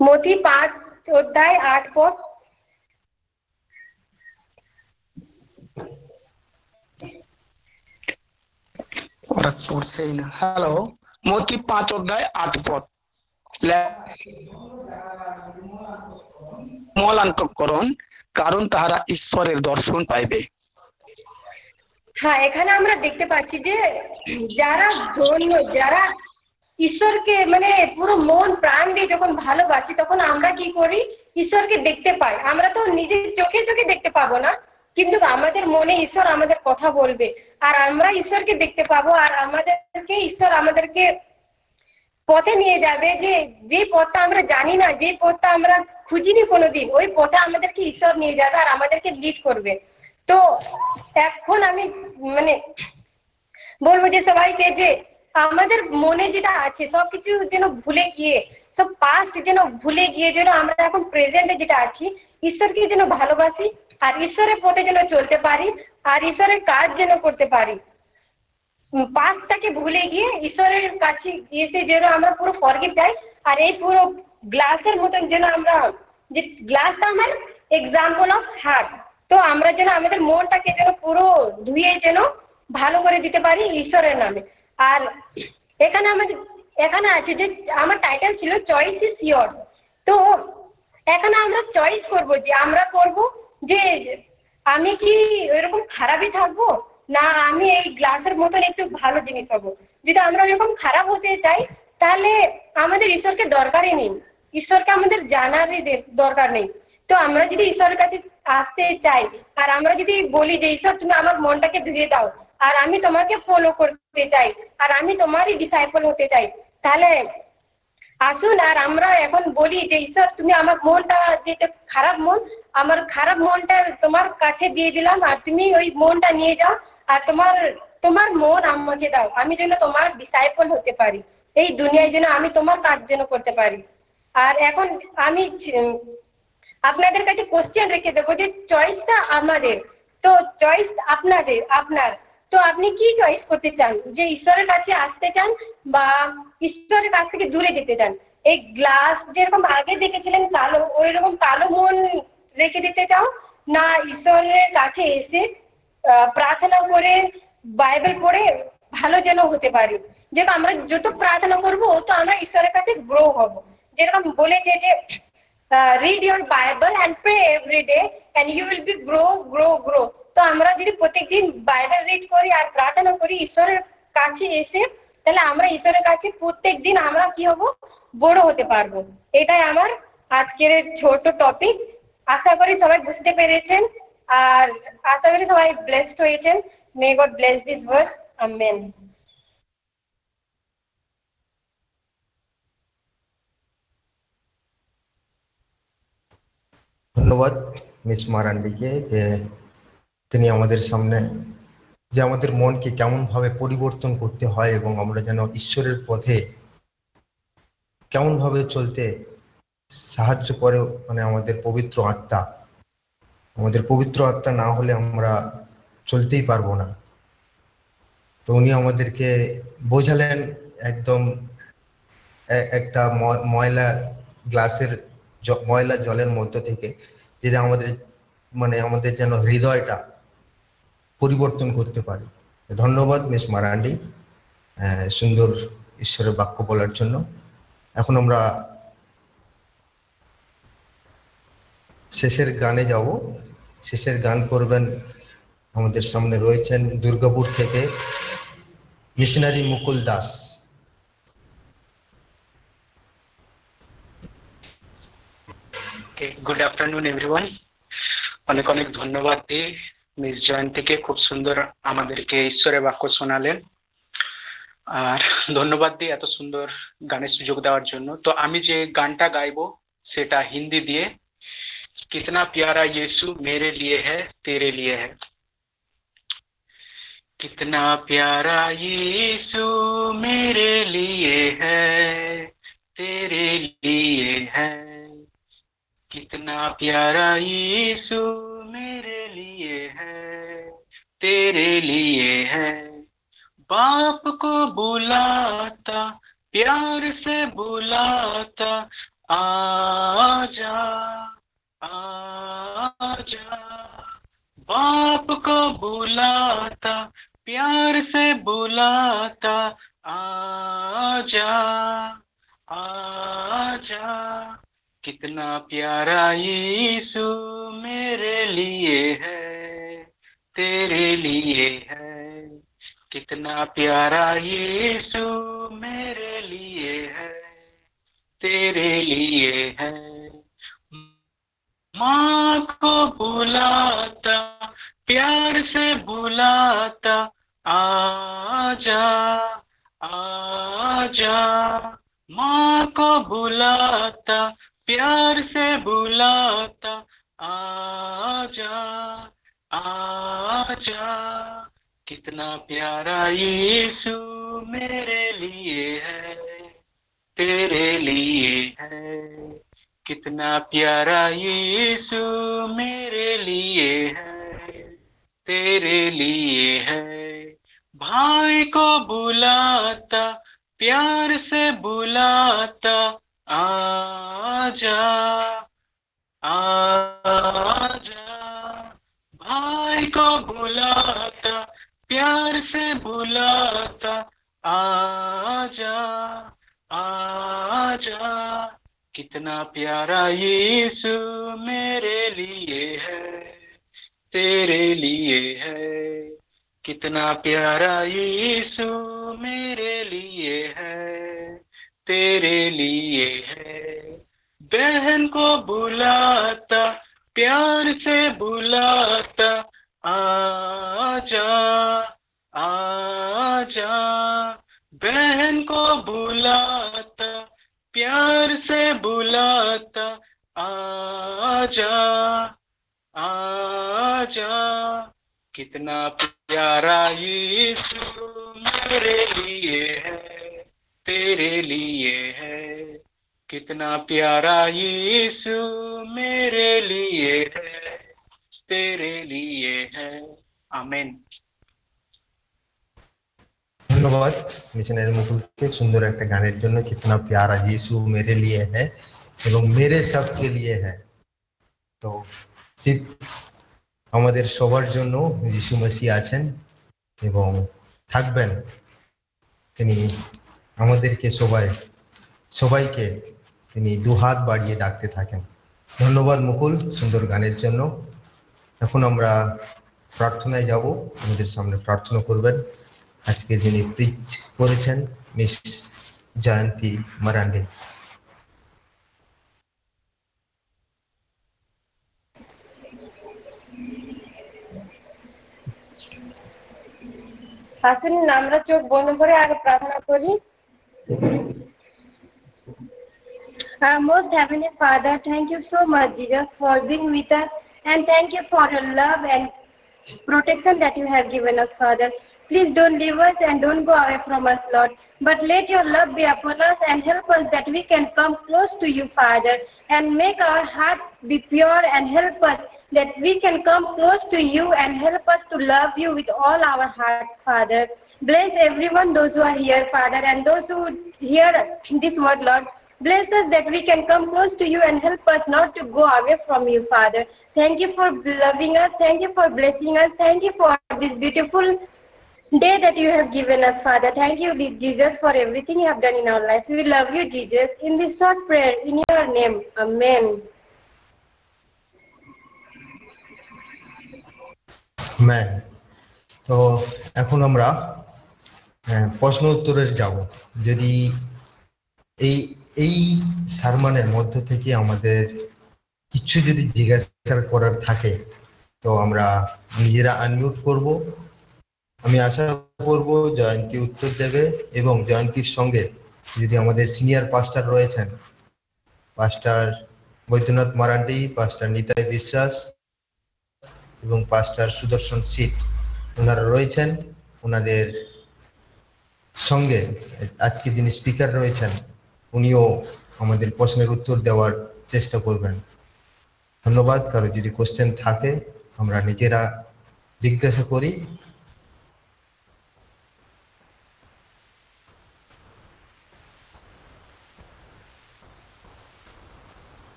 [SPEAKER 4] মথি 5:8 পড়।
[SPEAKER 8] ওরা পড়ছেই না। হ্যালো, মতি 5:8। মলান্তকরণ, কারণ তাহারা ঈশ্বরের দর্শন পাইবে।
[SPEAKER 4] হ্যাঁ, এখানে আমরা দেখতে পাচ্ছি যে যারা ধন্য, যারা ঈশ্বরকে মানে পুরো মন প্রাণ দিয়ে যখন ভালোবাসি, তখন আমরা কি করি, ঈশ্বরকে দেখতে পাই। আমরা তো নিজের চোখে দেখতে পাবো না, কিন্তু আমাদের মনে ঈশ্বর আমাদের কথা বলবে, আর আমরা ঈশ্বরকে দেখতে পাবো। আর আমাদেরকে ঈশ্বর আমাদেরকে পথে নিয়ে যাবে, যে পথটা আমরা জানি না, যে পথটা আমরা খুঁজিনি কোনোদিন, ওই পথে আমাদেরকে ঈশ্বর নিয়ে যাবে আর আমাদেরকে লিড করবে। তো এখন আমি মানে বলবো যে সবাইকে যে আমাদের মনে যেটা আছে সবকিছু যেন ভুলে গিয়ে, সব পাস্ট যেন ভুলে গিয়ে, যেন আমরা এখন প্রেজেন্টে যেটা আছি ঈশ্বরকে যেন ভালোবাসি আর ঈশ্বরের পথে যেন চলতে পারি। আর ঈশ্বরের কাজ যেন করতে পারি। পাস্টটাকে ভুলে গিয়ে ঈশ্বরের কাছে এসে যেন আমরা পুরো ফরগিভ যাই। আর এই পুরো গ্লাসের মতন যেন আমরা, যে গ্লাসটা আমার এক্সাম্পল অফ হার্ট, তো আমরা যেন আমাদের মনটাকে যেন পুরো ধুয়ে যেন ভালো করে দিতে পারি ঈশ্বরের নামে। আর এখানে আছে যে আমার টাইটেল ছিল চয়েস ইজ ইয়োর্স। তো এখানে আমরা চয়েস করব, যে আমরা করব যে আমি কি এরকম খারাপই থাকবো, না আমি এই গ্লাসের মতন একটু ভালো জিনিস হবো। যদি আমরা এরকম খারাপ হতে চাই তাহলে আমাদের ঈশ্বরকে দরকারই নেই, ঈশ্বরকে আমাদের জানারই দরকার নেই। তো আমরা যদি ঈশ্বরের কাছে আসতে চাই, আর আমরা যদি বলি যে ঈশ্বর তুমি আমার মনটাকে ধুয়ে দাও, আর আমি তোমাকে ফলো করতে চাই, আর আমি তোমারই ডিসাইপল হতে চাই, তাহলে আসুন আর আমরা এখন বলি যে ঈশ্বর তুমি আমার মনটা, যেটা খারাপ মন, আমার খারাপ মনটা তোমার কাছে দিয়ে দিলাম, আর তুমি ওই মনটা নিয়ে যাও, আর তোমার মন আমাকে দাও, আমি যেন তোমার ডিসাইপল হতে পারি, এই দুনিয়ায় যেন আমি তোমার কাজ যেন করতে পারি। আর এখন আমি আপনাদের কাছে কোশ্চেন রেখে দেবো যে চয়েসটা আমাদের, তো চয়েস আপনার, তো আপনি কি চয়েস করতে চান, যে ঈশ্বরের কাছে আসতে চান বা ঈশ্বরের কাছ থেকে দূরে যেতে চান? এই গ্লাস যেরকম আগে দেখেছিলেন কালো, ওই রকম কালো মন রেখে দিতে চাও, না ঈশ্বরের কাছে এসে প্রার্থনা করে বাইবেল পড়ে ভালো যেন হতে পারি? যেরকম আমরা যত প্রার্থনা করবো তো আমরা ঈশ্বরের কাছে গ্রো হব। যেরকম বলেছে যে read your Bible and pray every day and you will be grow. তো আমরা যদি প্রত্যেকদিন বাইবেল রিড করি আর প্রার্থনা করি ঈশ্বরের কাছে এসে, তাহলে আমরা ঈশ্বরের কাছে প্রত্যেকদিন আমরা কি হব, বড় হতে পারবো। এটাই আমার আজকের ছোট টপিক। আশা করি সবাই বুঝতে পেরেছেন, আর আশা করি সবাই ব্লেসড হয়েছেন। May God bless this verse, amen.
[SPEAKER 1] ধন্যবাদ মিস মারান্ডিকে, যে তিনি আমাদের সামনে যে আমাদের মনকে কেমন ভাবে পরিবর্তন করতে হয় এবং আমরা যেন ঈশ্বরের পথে কেমন ভাবে চলতে সাহায্য করে, মানে আমাদের পবিত্র আত্মা না হলে আমরা চলতেই পারবো না। তো উনি আমাদেরকে বোঝালেন একদম একটা ময়লা গ্লাসের ময়লা জলের মধ্য থেকে যে আমাদের যেন হৃদয়টা পরিবর্তন করতে পারি। ধন্যবাদ মিস মারান্ডি সুন্দর ঈশ্বরের বাক্য বলার জন্য। এখন আমরা শেষের গানে যাব। শেষের গান করবেন, আমাদের সামনে রয়েছেন দুর্গাপুর থেকে missionary Mukul Das.
[SPEAKER 6] Good afternoon everyone. অনেক অনেক ধন্যবাদ দিই মিস জয়ন্তীকে, খুব সুন্দর আমাদেরকে ঈশ্বরের বাক্য শোনালেন। আর ধন্যবাদ দিই এত সুন্দর গানের সুযোগ দেওয়ার জন্য। তো আমি যে গানটা গাইবো সেটা হিন্দি দিয়ে, कितना प्यारा यीशु मेरे लिए है तेरे लिए है। कितना प्यारा यीशु मेरे लिए है तेरे लिए है। कितना प्यारा यीशु मेरे लिए है तेरे लिए है। बाप को बुलाता प्यार से बुलाता, आजा आजा। बाप को बुलाता प्यार से बुलाता, आजा आजा। कितना प्यारा यीशु मेरे लिए है तेरे लिए है। कितना प्यारा यीशु मेरे लिए है तेरे लिए है। माँ को बुलाता प्यार से बुलाता, आजा आजा। माँ को बुलाता प्यार से बुलाता, आजा आजा। कितना प्यारा यीशु मेरे लिए है तेरे लिए है। कितना प्यारा यीशु मेरे लिए है तेरे लिए है। भाई को बुलाता, प्यार से बुलाता, आजा आजा। भाई को बुलाता, प्यार से बुलाता, आजा आजा। कितना प्यारा यीशु मेरे लिए है, तेरे लिए है। कितना प्यारा यीशु मेरे लिए है, तेरे लिए है। बहन को बुलाता, प्यार से बुलाता, आजा आजा। बहन को बुलाता, प्यार से बुलाता, आजा आजा। कितना प्यारा यीशु मेरे लिए है, तेरे लिए है। कितना प्यारा यीशु मेरे लिए है, तेरे लिए है। आमेन।
[SPEAKER 1] ধন্যবাদ মিশনারি মুকুলকে সুন্দর একটা গানের জন্য। কিতনা প্যারা यीशु मेरे लिए है এবং मेरे सबके लिए है। তো সির্ফ আমাদের সবার জন্য যিশু মসিহ আছেন এবং থাকবেন। তিনি আমাদেরকে সবাইকে তিনি দুহাত বাড়িয়ে ডাকতে থাকেন। ধন্যবাদ মুকুল সুন্দর গানের জন্য। এখন আমরা প্রার্থনায় যাব। আমাদের সামনে প্রার্থনা করবেন আজকে যিনি প্রিচ করেছেন মিস জয়ন্তী মারান্ডি।
[SPEAKER 4] আসুন আমরা চোখ বন্ধ করে আগে প্রার্থনা করি। Most Heavenly Father, thank you so much, Jesus, for being with us, and thank you for your love and protection that you have given us, Father. Please don't leave us and don't go away from us, Lord, but let your love be upon us and help us that we can come close to you, Father, and make our heart be pure and help us that we can come close to you and help us to love you with all our hearts, Father. Bless everyone, those who are here, Father, and those who hear this word, Lord. Bless us that we can come close to you and help us not to go away from you, Father. Thank you for loving us. Thank you for blessing us. Thank you for this beautiful day that you have given us, Father. Thank you, Jesus, for everything you have done in our life. We love you, Jesus. In this short prayer, in your name, Amen.
[SPEAKER 1] Man. তো এখন আমরা প্রশ্ন উত্তরের যাব। যদি এই সারমানের মধ্য থেকে আমাদের কিছু যদি জিজ্ঞাসা করার থাকে তো আমরা নিজেরা আনমিউট করব। আমি আশা করব জয়ন্তী উত্তর দেবে এবং জয়ন্তীর সঙ্গে যদি আমাদের সিনিয়র পাস্টার রয়েছেন, পাস্টার বৈদ্যনাথ মারান্ডি, পাস্টার নিতাই বিশ্বাস এবং পাস্টার সুদর্শন সিট, ওনারা রয়েছেন। ওনাদের সঙ্গে আজকে যিনি স্পিকার রয়েছেন উনিও আমাদের প্রশ্নের উত্তর দেওয়ার চেষ্টা করবেন। ধন্যবাদ। কারো যদি কোশ্চেন থাকে আমরা নিজেরা জিজ্ঞাসা করি।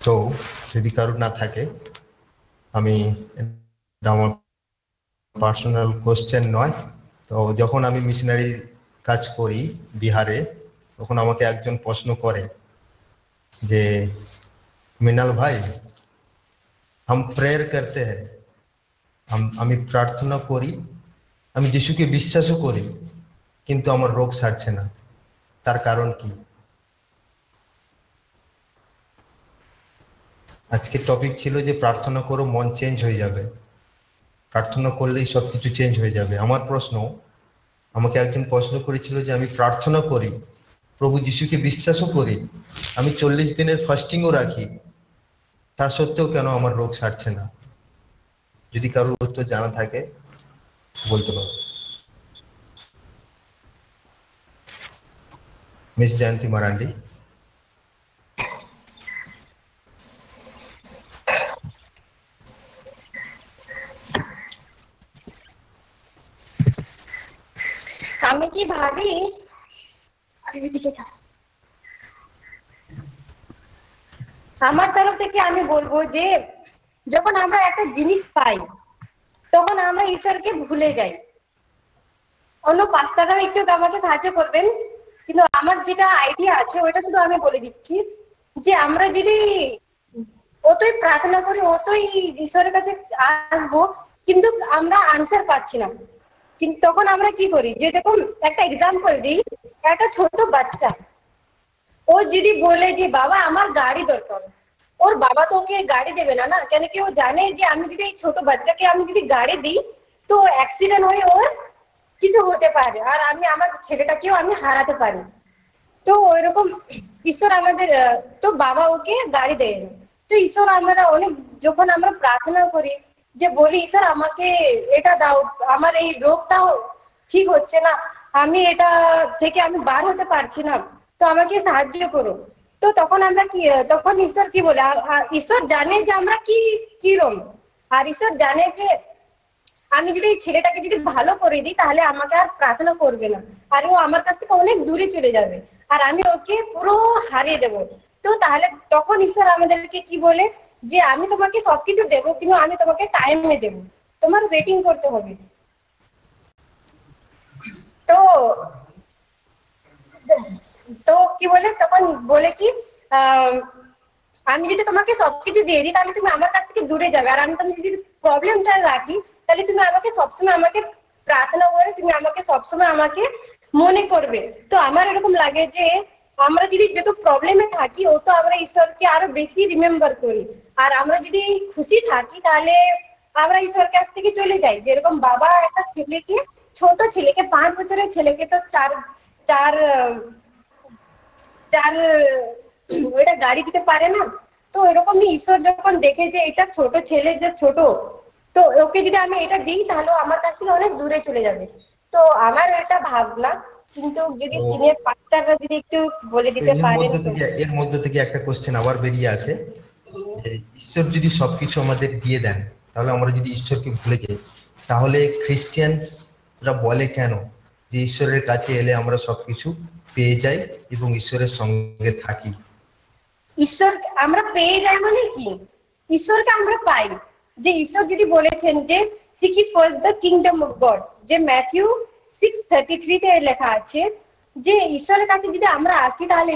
[SPEAKER 1] তো যদি কারো না থাকে, আমি আমার পার্সোনাল কোশ্চেন নয়, তো যখন আমি মিশনারি কাজ করি বিহারে তখন আমাকে একজন প্রশ্ন করে যে মিনাল ভাই हम प्रेयर करते हैं, আমি প্রার্থনা করি, আমি যিশুকে বিশ্বাসও করি, কিন্তু আমার রোগ সারছে না, তার কারণ কি? আজকের টপিক ছিল যে প্রার্থনা করো মন চেঞ্জ হয়ে যাবে, প্রার্থনা করলেই সবকিছু চেঞ্জ হয়ে যাবে। আমার প্রশ্ন, আমাকে একজন প্রশ্ন করেছিল যে আমি প্রার্থনা করি, প্রভু যিশুকে বিশ্বাসও করি, আমি 40 দিনের ফাস্টিংও রাখি, তা সত্ত্বেও কেন আমার রোগ সারছে না? যদি কারোর উত্তর জানা থাকে বলতে পারো। মিস জয়ন্তী মারান্ডি।
[SPEAKER 4] আমি কি ভাবি আমার তরফ থেকে আমি বলবো যে যখন আমরা একটা জিনিস পাই তখন আমরা ঈশ্বরকে ভুলে যাই। অন্য পাঁচটারাও একটু আমাকে সাহায্য করবেন, কিন্তু আমার যেটা আইডিয়া আছে ওইটা শুধু আমি বলে দিচ্ছি যে আমরা যদি অতই প্রার্থনা করি, অতই ঈশ্বরের কাছে আসবো, কিন্তু আমরা আনসার পাচ্ছি না। কিন্তু তখন আমরা কি করি, যে দেখুন একটা এক্সাম্পল দিই, একটা ছোট বাচ্চা ও যদি বলে যে বাবা আমার গাড়ি দরকার, ওর বাবা তো ওকে গাড়ি দেবে না, না কেন কি ও জানে যে আমি যদি এই ছোট বাচ্চাকে আমি যদি গাড়ি দিই তো অ্যাক্সিডেন্ট হয়ে ওর কিছু হতে পারে, আর আমি আমার ছেলেটাকেও আমি হারাতে পারি। তো ওইরকম ঈশ্বর আমাদের, তো বাবা ওকে গাড়ি দেয় না। তো ঈশ্বর আমরা অনেক যখন আমরা প্রার্থনা করি যে বলি ঈশ্বর আমাকে এটা দাও, আমার এই রোগটাও ঠিক হচ্ছে না, আমি এটা থেকে আমি বার হতে পারছি না, তো আমাকে সাহায্য করো। তো তখন আমরা কি, তখন ঈশ্বর কি বলে, ঈশ্বর জানে যে আমরা কি রকম, আর ঈশ্বর জানে যে আমি যদি এই ছেলেটাকে যদি ভালো করে দিই তাহলে আমাকে আর প্রার্থনা করবে না, আর ও আমার কাছ থেকে অনেক দূরে চলে যাবে, আর আমি ওকে পুরো হারিয়ে দেবো। তো তাহলে তখন ঈশ্বর আমাদেরকে কি বলে যে আমি তোমাকে সবকিছু দেবো, কিন্তু আমি তোমাকে টাইমে দেবো, তোমার ওয়েটিং করতে হবে। তো তো কি বলে, তখন বলে কি আমি যদি তোমাকে সবকিছু দিয়ে দিই তাহলে তুমি আমার কাছ থেকে দূরে যাবে, আর আমি তোমাকে যদি প্রবলেমটা রাখি তাহলে তুমি আমাকে সবসময় আমাকে প্রার্থনা করে তুমি আমাকে সবসময় আমাকে মনে করবে। তো আমার এরকম লাগে যে আমরা যদি যত প্রবলেমে থাকি ও তো আমরা ঈশ্বরকে আরো বেশি রিমেম্বার করি, আর আমরা যদি খুশি থাকি তাহলে আমরা ঈশ্বরের কাছ থেকে চলে যাই। যেরকম বাবা একটা ছেলেকে, ছোট ছেলেকে, 5 বছরের ছেলেকে তো চার ওইটা গাড়ি দিতে পারে না। তো এরকমই ঈশ্বর যখন দেখে যে এটা ছোট ছেলে, যে ছোট, তো ওকে যদি আমি এটা দিই তাহলে আমার কাছ থেকে অনেক দূরে চলে যাবে। তো আমার এটা ভাবনা, কিন্তু যদি সিনিয়র পাস্টাররা যদি একটু বলে দিতে পারেন।
[SPEAKER 1] এর মধ্যে থেকে একটা কোশ্চেন আবার বেরিয়ে আসে যে ঈশ্বর যদি সবকিছু আমাদের দিয়ে দেন তাহলে আমরা যদি ঈশ্বরকে ভুলে যাই, তাহলে খ্রিস্টিয়ানরা বলে কেন যে ঈশ্বরের কাছে এলে আমরা সবকিছু পেয়ে যাই এবং ঈশ্বরের সঙ্গে থাকি?
[SPEAKER 4] ঈশ্বর আমরা পেয়ে যাই মানে কি, ঈশ্বরকে আমরা পাই। যে ঈশ্বর যদি বলেছেন যে seek ye first the kingdom of God, যে ম্যাথিউ 6:33 তে লেখা আছে যে ঈশ্বরের কাছে যদি আমরা আসি তাহলে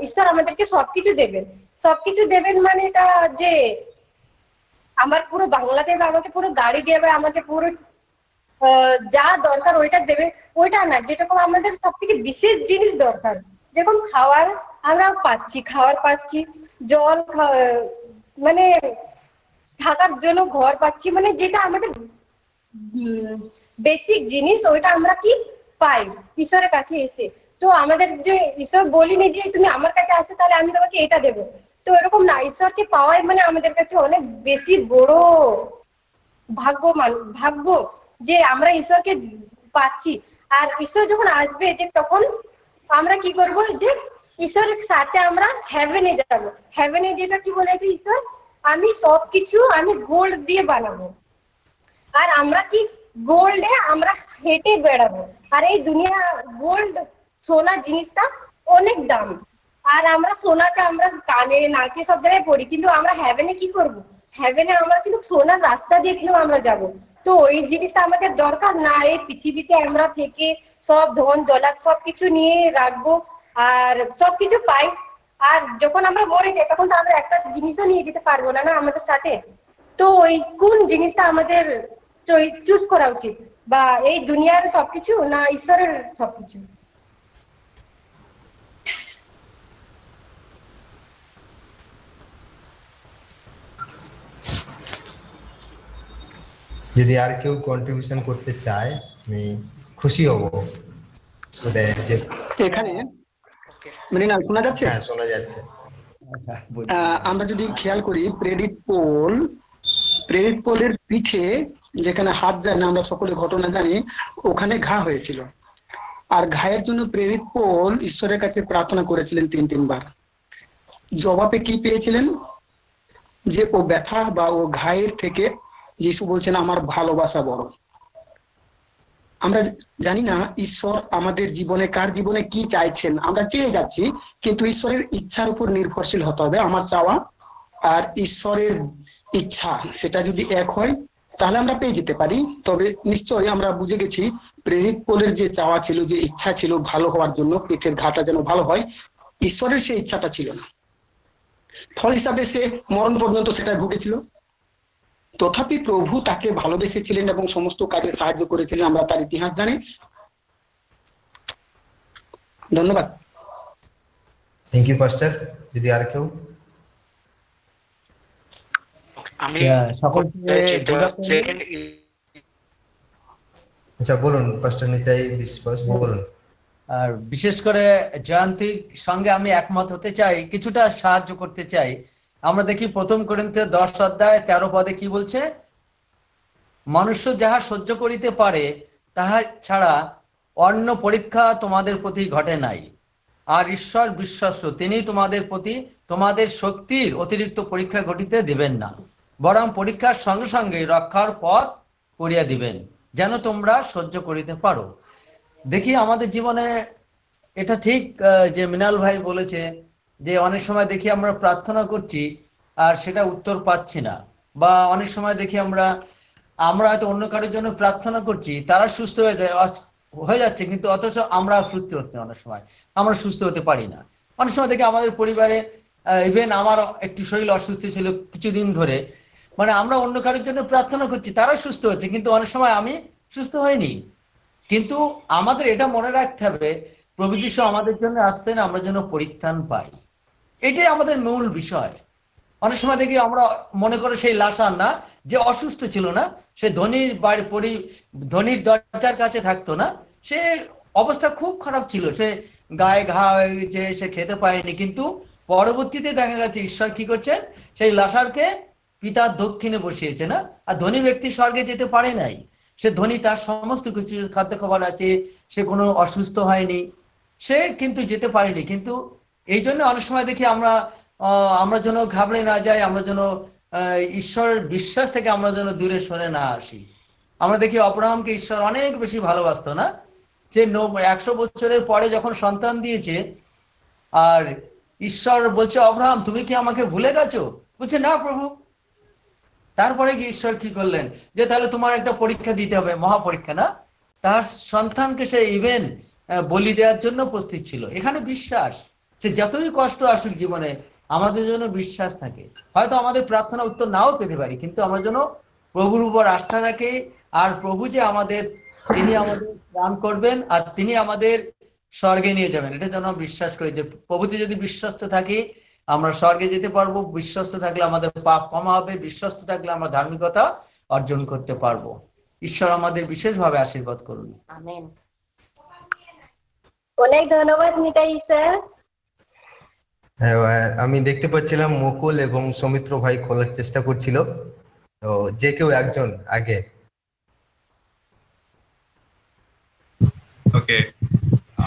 [SPEAKER 4] ঈশ্বর আমাদেরকে সবকিছু দেবেন। সবকিছু দেবেন মানে এটা যে আমার পুরো বাংলাতে আমাকে পুরো গাড়ি দেবে, আমাকে পুরো যা দরকার ওইটা দেবে, ওইটা না। যেরকম আমাদের সব থেকে বিশেষ জিনিস দরকার, যেরকম খাওয়ার আমরা পাচ্ছি, খাওয়ার পাচ্ছি, জল, মানে থাকার জন্য ঘর পাচ্ছি, মানে যেটা আমাদের বেসিক জিনিস ওইটা আমরা কি পাই ঈশ্বরের কাছে এসে। তো আমাদের যে ঈশ্বর বলিনি যে তুমি আমার কাছে আসো তাহলে আমি তোমাকে এটা দেবো, তো এরকম না। ঈশ্বরকে পাওয়াই মানে আমাদের কাছে অনেক বেশি বড় ভাগ্য যে আমরা ঈশ্বরকে পাচ্ছি। আর ঈশ্বর যখন আসবে যে তখন আমরা কি করব, যে ঈশ্বরের সাথে আমরা হেভেনে যাব। হেভেনে যেটা কি বলেছে ঈশ্বর, আমি সবকিছু আমি গোল্ড দিয়ে বানাবো, আর আমরা কি গোল্ডে আমরা হেঁটে বেড়াবো। আর এই দুনিয়া গোল্ড সোনা জিনিসটা অনেক দাম, আর আমরা সোনাকে আমরা কানে নাকে সব জায়গায় পড়ি, কিন্তু আমরা হেভেনে কি করব, হেভেনে আমরা কিন্তু সোনার রাস্তা দিয়ে কিন্তু আমরা যাব। তো ওই জিনিসটা আমাদের দরকার না, এই পৃথিবীতে আমরা থেকে সব ধন দৌলত সবকিছু নিয়ে রাখবো আর সবকিছু পাই, আর যখন আমরা মরে যাই তখন তো আমরা একটা জিনিসও নিয়ে যেতে পারবো না, না আমাদের সাথে। তো ওই কোন জিনিসটা আমাদের চুজ করা উচিত, বা এই দুনিয়ার সবকিছু না ঈশ্বরের সবকিছু?
[SPEAKER 1] যদি আর কেউ কন্ট্রিবিউশন করতে চায় আমি খুশি হব।
[SPEAKER 8] এখানে মৃণাল শোনা যাচ্ছে?
[SPEAKER 1] হ্যাঁ শোনা যাচ্ছে।
[SPEAKER 8] আমরা যদি খেয়াল করি প্রেরিত পোলের পিঠে যেখানে হাত যায় না, আমরা সকলে ঘটনা জানি, ওখানে ঘা হয়েছিল। আর ঘায়ের জন্য প্রেরিত পৌল ঈশ্বরের কাছে প্রার্থনা করেছিলেন 3 বার। জবাবে কি পেয়েছিলেন? যে ও ব্যথা বা ও ঘায়ের থেকে যিশু বলছেন আমার ভালোবাসা বড়। আমরা জানি না ঈশ্বর আমাদের জীবনে কার জীবনে কি চাইছেন, আমরা চেয়ে যাচ্ছি, কিন্তু ঈশ্বরের ইচ্ছার উপর নির্ভরশীল হতে হবে। আমার চাওয়া আর ঈশ্বরের ইচ্ছা সেটা যদি এক হয় তাহলে আমরা পেয়ে যেতে পারি। তবে নিশ্চয়ই আমরা বুঝে গেছি প্রেরিত পৌলের যে চাওয়া ছিল, যে ইচ্ছা ছিল ভালো হওয়ার জন্য, পেটের ঘাটা যেন ভালো হয়, ঈশ্বরের সেই ইচ্ছাটা ছিল না। ফল হিসাবে সে মরণ পর্যন্ত সেটা ভুগেছিল। তথাপি প্রভু তাকে ভালোবেসেছিলেন এবং সমস্ত কাজে সাহায্য করেছিলেন, আমরা তার ইতিহাস জানি। ধন্যবাদ।
[SPEAKER 1] Thank you পাস্টার। যদি আর কেউ?
[SPEAKER 6] আমি
[SPEAKER 1] আচ্ছা বলুন পাস্টার নিতাই বিশ্বাস, বলুন।
[SPEAKER 9] আর বিশেষ করে জয়ন্তীর সঙ্গে আমি একমত হতে চাই, কিছুটা সাহায্য করতে চাই। আমরা দেখি 1 কোরিন্থীয় 10:13 কি বলছে? মনুষ্য যাহা সহ্য করিতে পারে তাহা ছাড়া অন্য পরীক্ষা তোমাদের প্রতি ঘটে নাই। আর ঈশ্বর বিশ্বস্ত, তিনি তোমাদের প্রতি তোমাদের শক্তির অতিরিক্ত পরীক্ষা ঘটিতে দিবেন না, বরং পরীক্ষার সঙ্গে সঙ্গে রক্ষার পথ করিয়া দিবেন, যেন তোমরা সহ্য করিতে পারো। দেখি আমাদের জীবনে এটা ঠিক যে মিনাল ভাই বলেছে যে অনেক সময় দেখি আমরা প্রার্থনা করছি আর সেটা উত্তর পাচ্ছি না, বা অনেক সময় দেখি আমরা হয়তো অন্য কারোর জন্য প্রার্থনা করছি, তারা সুস্থ হয়ে যাচ্ছে, কিন্তু অথচ আমরা সুস্থ হচ্ছি, অনেক সময় আমরা সুস্থ হতে পারি না। অনেক সময় দেখি আমাদের পরিবারে, ইভেন আমার একটু শরীর অসুস্থ ছিল কিছুদিন ধরে, মানে আমরা অন্য কারোর জন্য প্রার্থনা করছি, তারা সুস্থ হচ্ছে, কিন্তু অনেক সময় আমি সুস্থ হইনি। কিন্তু আমাদের এটা মনে রাখতে হবে, প্রভু যীশু আমাদের জন্য আসছেন আমরা যেন পরিত্রাণ পাই, এটাই আমাদের মূল বিষয়। অনেক সময় দেখি আমরা মনে করে সেই লাশান না যে অসুস্থ ছিল না, সে ধনির দরজার কাছে থাকতো না, সে অবস্থা খুব খারাপ ছিল, সে গায়ে ঘা হয়ে গেছে, সে খেতে পায়নি, কিন্তু পরবর্তীতে দেখা গেছে ঈশ্বর কি করছেন, সেই লাশারকে পিতার দক্ষিণে বসিয়েছে না। আর ধনী ব্যক্তি স্বর্গে যেতে পারে নাই, সে ধনী, তার সমস্ত কিছু খাদ্য খাবার আছে, সে কোনো অসুস্থ হয়নি, সে কিন্তু যেতে পারেনি। কিন্তু এই জন্য অনেক সময় দেখি আমরা যেন ঘাবড়ে না যাই, আমরা যেন ঈশ্বরের বিশ্বাস থেকে আমরা যেন দূরে সরে না আসি। আমরা দেখি অব্রাহামকে ঈশ্বর অনেক বেশি ভালোবাসতো না, সে 100 বছরের পরে যখন সন্তান দিয়েছে, আর ঈশ্বর বলছে অব্রাহাম তুমি কি আমাকে ভুলে গেছো? বলছে না প্রভু। তারপরে কি ঈশ্বর কি করলেন, যে তাহলে তোমার একটা পরীক্ষা দিতে হবে, মহাপরীক্ষা না, তার সন্তানকে সে ইভেন বলি দেওয়ার জন্য প্রস্তুত ছিল। এখানে বিশ্বাস, সে যতই কষ্ট আসুক জীবনে, আমাদের জন্য বিশ্বাস থাকে। হয়তো আমাদের প্রার্থনা উত্তর নাও পেতে পারি, কিন্তু আমরা যেন প্রভুর উপর আস্থা রাখি, আর প্রভু যে তিনি আমাদের দান করবেন আর তিনি আমাদের স্বর্গে নিয়ে যাবেন, এটা যেন বিশ্বাস করি, যে প্রভুতে যদি বিশ্বস্ত থাকি আমরা স্বর্গে যেতে পারবো, বিশ্বস্ত থাকলে আমাদের পাপ কমা হবে, বিশ্বস্ত থাকলে আমরা ধার্মিকতা অর্জন করতে পারবো। ঈশ্বর আমাদের বিশেষভাবে আশীর্বাদ করুন।
[SPEAKER 4] আমেন। অনেক ধন্যবাদ নিতাই স্যার।
[SPEAKER 1] আমি দেখতে পাচ্ছিলাম মুকুল এবং সৌমিত্র ভাই খোলার চেষ্টা করছিল, তো যে কেউ একজন আগে।
[SPEAKER 10] ওকে,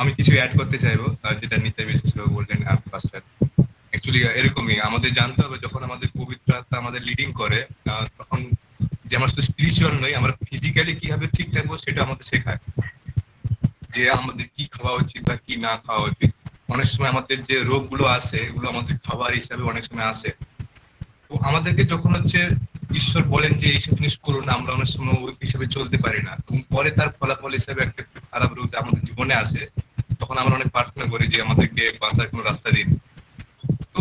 [SPEAKER 10] আমি কিছু অ্যাড করতে চাইবো যেটা নিতাই বিশ্বাস বললেন। অ্যাকচুয়ালি এরকমই আমাদের জানতে হবে, যখন আমাদের পবিত্র আত্মা আমাদের লিডিং করে, তখন যে আমরা শুধু স্পিরিচুয়াল নই, আমরা ফিজিক্যালি কিভাবে ঠিক থাকবো সেটা আমাদের শেখায়, যে আমাদের কি খাওয়া উচিত বা কি না খাওয়া উচিত। অনেক সময় আমাদের যে রোগগুলো আসে এগুলো আমাদের খাবার হিসাবে অনেক সময় আসে, তো আমাদেরকে যখন ঈশ্বর বলেন যে এইসব জিনিস করুন, আমরা অনেক সময় ওই হিসাবে চলতে পারি না, এবং পরে তার ফলাফল হিসাবে একটা খারাপ রোগ আমাদের জীবনে আসে, তখন আমরা অনেক প্রার্থনা করি যে আমাদেরকে বাঁচার কোনো রাস্তা দিন। তো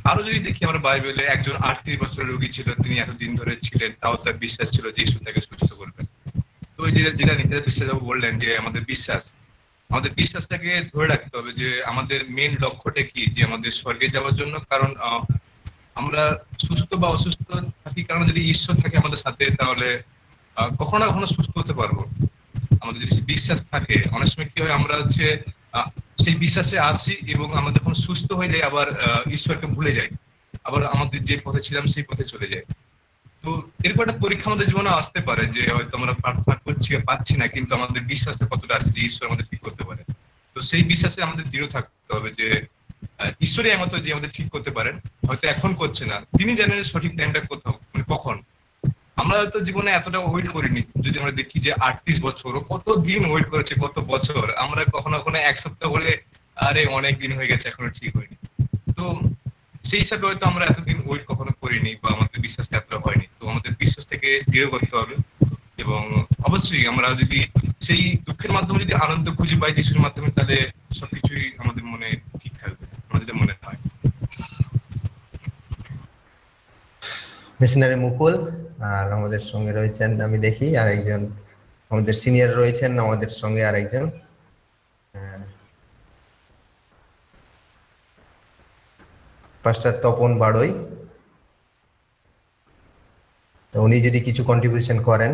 [SPEAKER 10] আরো যদি দেখি আমরা বাইবেলে, একজন 38 বছরের রোগী ছিল, তিনি এতদিন ধরে ছিলেন, তাও তার বিশ্বাস ছিল যে ঈশ্বর তাকে সুস্থ করবেন। তো ওই যেটা নিতাই বিশ্বাস বললেন যে আমাদের বিশ্বাসটাকে ধরে রাখতে হবে, যে আমাদের মেন লক্ষ্যটা কি, যে আমাদের স্বর্গে যাওয়ার জন্য। কারণ আমরা সুস্থ বা অসুস্থ থাকি, কারণ যদি ঈশ্বর থাকে আমাদের সাথে, তাহলে কখনো না কখনো সুস্থ হতে পারবো। আমাদের যদি বিশ্বাস থাকে, অনেক সময় কি হয়, আমরা সেই বিশ্বাসে আসি এবং আমরা যখন সুস্থ হয়ে যাই আবার ঈশ্বরকে ভুলে যাই, আবার আমাদের যে পথে ছিলাম সেই পথে চলে যাই। তো এরকম একটা পরীক্ষা আমাদের জীবনে আসতে পারে যে হয়তো আমরা প্রার্থনা করছি পাচ্ছি না, কিন্তু আমাদের বিশ্বাসটা কতটা আছে যে ঈশ্বর আমাদের ঠিক করতে পারে। তো সেই বিশ্বাসে আমাদের দৃঢ় থাকতে হবে যে ঈশ্বরই একমাত্র যে আমাদের ঠিক করতে পারেন। হয়তো এখন করছে না, তিনি জানেন সঠিক টাইমটা কোথাও মানে কখন। আমরা হয়তো জীবনে এতটা ওয়েট করিনি, যদি আমরা দেখি যে 38 বছর কত দিন ওয়েট করেছে, কত বছর। আমরা কখনো কখনো এক সপ্তাহ বলে আরে অনেক দিন হয়ে গেছে এখনো ঠিক হয়নি। তো সেই হিসাবে হয়তো আমরা এতদিন ওয়েট কখনো করিনি বা আমাদের বিশ্বাসটা এতটা হয়নি। তো আমাদের বিশ্বাসটাকে দৃঢ় করতে হবে এবং অবশ্যই আমরা যদি সেই দুঃখের মাধ্যমে যদি আনন্দ খুঁজে পাই যিশুর মাধ্যমে, তাহলে সবকিছুই আমাদের মনে ঠিক থাকবে, আমার যেটা মনে হয়।
[SPEAKER 1] মিশনারি মুকুল আর আমাদের সঙ্গে রয়েছেন আমি দেখি আরেকজন আমাদের সিনিয়র রয়েছেন আমাদের সঙ্গে আরেকজন পাস্টার তপন বাড়ই। তো উনি যদি কিছু কন্ট্রিবিউশন করেন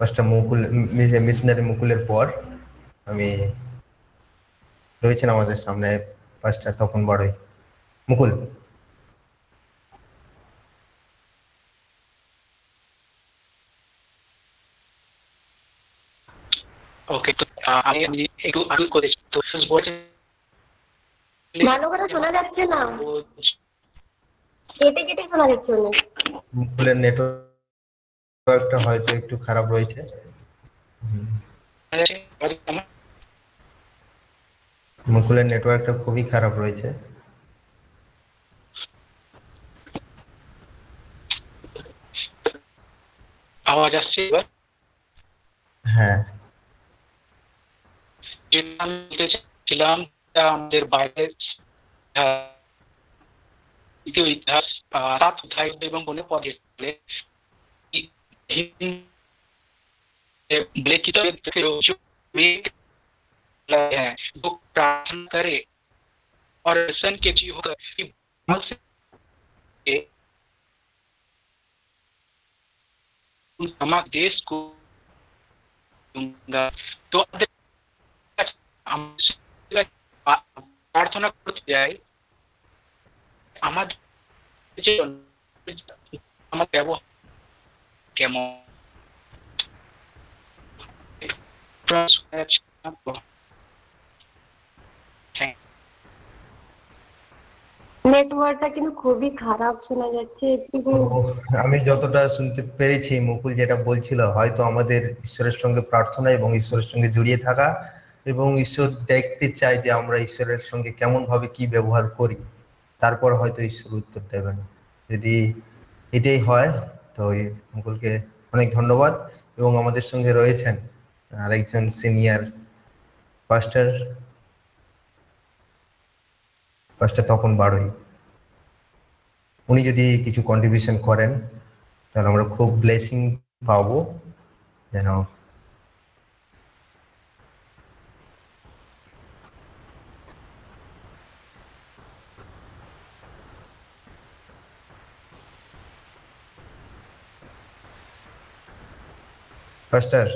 [SPEAKER 1] পাস্টার মুকুল মিশনারি মুকুলের পর আমি রয়েছেন আমাদের সামনে পাস্টার তপন বাড়ই। মুকুল।
[SPEAKER 6] ওকে, তো আমি একটু আগে করেছি তো বলছি
[SPEAKER 4] ভালো করে শোনা যাচ্ছে না, কেটে কেটে শোনা যাচ্ছে।
[SPEAKER 1] মুকুলের নেটওয়ার্কটা হয়তো একটু খারাপ রয়েছে। মুকুলের নেটওয়ার্কটা খুবই খারাপ রয়েছে।
[SPEAKER 6] আওয়াজ আসছে এবার?
[SPEAKER 1] হ্যাঁ,
[SPEAKER 6] ছিলাম আমাদের বাইরের ইতিহাস 7 অধ্যায় এবং মনে পড়ে प्रार्थना करे और सन के जीव होकर हमारे देश को तो प्रार्थना করতে যাই আমার ব্যবহার কেমন।
[SPEAKER 4] নেটওয়ার্কটা কিন্তু খুবই খারাপ শোনা যাচ্ছে।
[SPEAKER 1] আমি যতটা শুনতে পেরেছি মুকুল যেটা বলছিল, হয়তো আমাদের ঈশ্বরের সঙ্গে প্রার্থনা এবং ঈশ্বরের সঙ্গে জড়িয়ে থাকা এবং ঈশ্বর দেখতে চায় যে আমরা ঈশ্বরের সঙ্গে কেমন ভাবে কি ব্যবহার করি, তারপর হয়তো ঈশ্বর উত্তর দেবেন। যদি এটাই হয় তো মুকুলকে অনেক ধন্যবাদ। এবং আমাদের সঙ্গে রয়েছেন আরেকজন সিনিয়র পাস্টার তপন বাড়ই। উনি যদি কিছু কন্ট্রিবিউশন করেন তাহলে আমরা খুব ব্লেসিং পাবো। যেন পাস্টার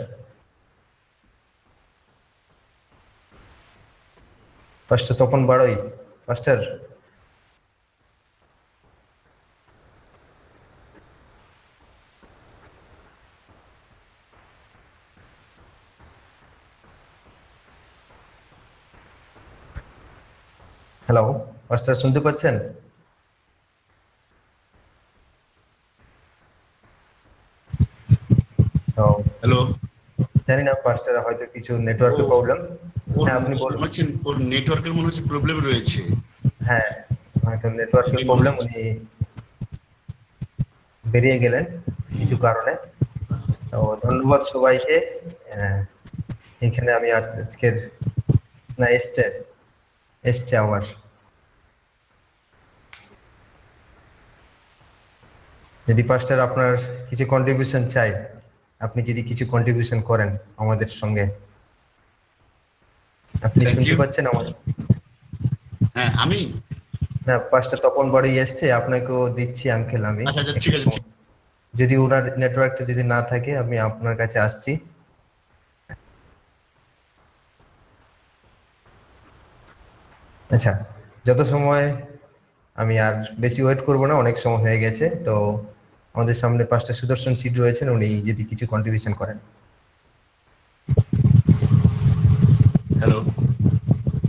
[SPEAKER 1] তপন বাড়ই। পাস্টার হ্যালো পাস্টার, শুনতে পাচ্ছেন?
[SPEAKER 11] হ্যালো,
[SPEAKER 1] জানি না পাস্টার হয়তো কিছু নেটওয়ার্কের প্রবলেম। হ্যাঁ আপনি বলুন।
[SPEAKER 11] ওর নেটওয়ার্কের মনে হচ্ছে প্রবলেম রয়েছে।
[SPEAKER 1] হ্যাঁ হয়তো নেটওয়ার্কের প্রবলেম, উনি বেরিয়ে গেলেন কিছু কারণে। তো ধন্যবাদ সবাইকে। এখানে আমি আজকের না এসছে আমার। যদি পাস্টার আপনার কিছু কন্ট্রিবিউশন চাই, আপনি যদি কিছু কন্ট্রিবিউশন করেন আমাদের সঙ্গে। আপনি শুনতে পাচ্ছেন আমার?
[SPEAKER 11] হ্যাঁ আমি
[SPEAKER 1] না, পাস্টার তপন বাড়ি এসছে, আপনাকেও দিচ্ছি আঙ্কেল আমি।
[SPEAKER 11] আচ্ছা ঠিক আছে।
[SPEAKER 1] যদি ওনার নেটওয়ার্কটা যদি না থাকে আমি আপনার কাছে আসছি। আচ্ছা, যত সময় আমি আর বেশি ওয়েট করব না, অনেক সময় হয়ে গেছে। তো আমাদের সামনে পাঁচটা সুদর্শন সিট রয়েছেন, উনি যদি কিছু কন্ট্রিবিউশন করেন।
[SPEAKER 11] হ্যালো,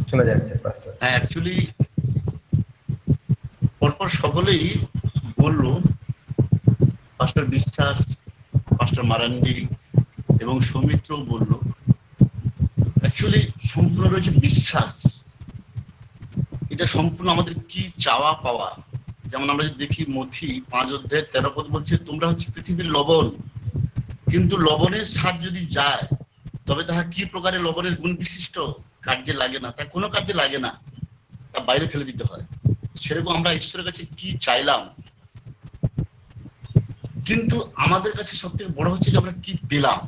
[SPEAKER 1] শোনা যাচ্ছে পাঁচটা।
[SPEAKER 11] হ্যাঁ, অ্যাকচুয়ালি পরপর সকলেই বললো, পাস্টার বিশ্বাস, পাস্টার মারান্ডি এবং সৌমিত্রও বললো। অ্যাকচুয়ালি সম্পূর্ণ রয়েছে বিশ্বাস। এটা সম্পূর্ণ আমাদের কি চাওয়া পাওয়া। যেমন আমরা যদি দেখি মথি 5 অধ্যায় 13 পদ বলছে, তোমরা হচ্ছে পৃথিবীর লবণ, কিন্তু লবণের স্বাদ যদি যায় তবে তাহা কি প্রকারের লবণের গুণ বিশিষ্ট, কার্যে লাগে না, তা কোনো কার্যে লাগে না, তা বাইরে ফেলে দিতে হয়। সেরকম আমরা ঈশ্বরের কাছে কি চাইলাম, কিন্তু আমাদের কাছে সব থেকে বড় হচ্ছে যে আমরা কি পেলাম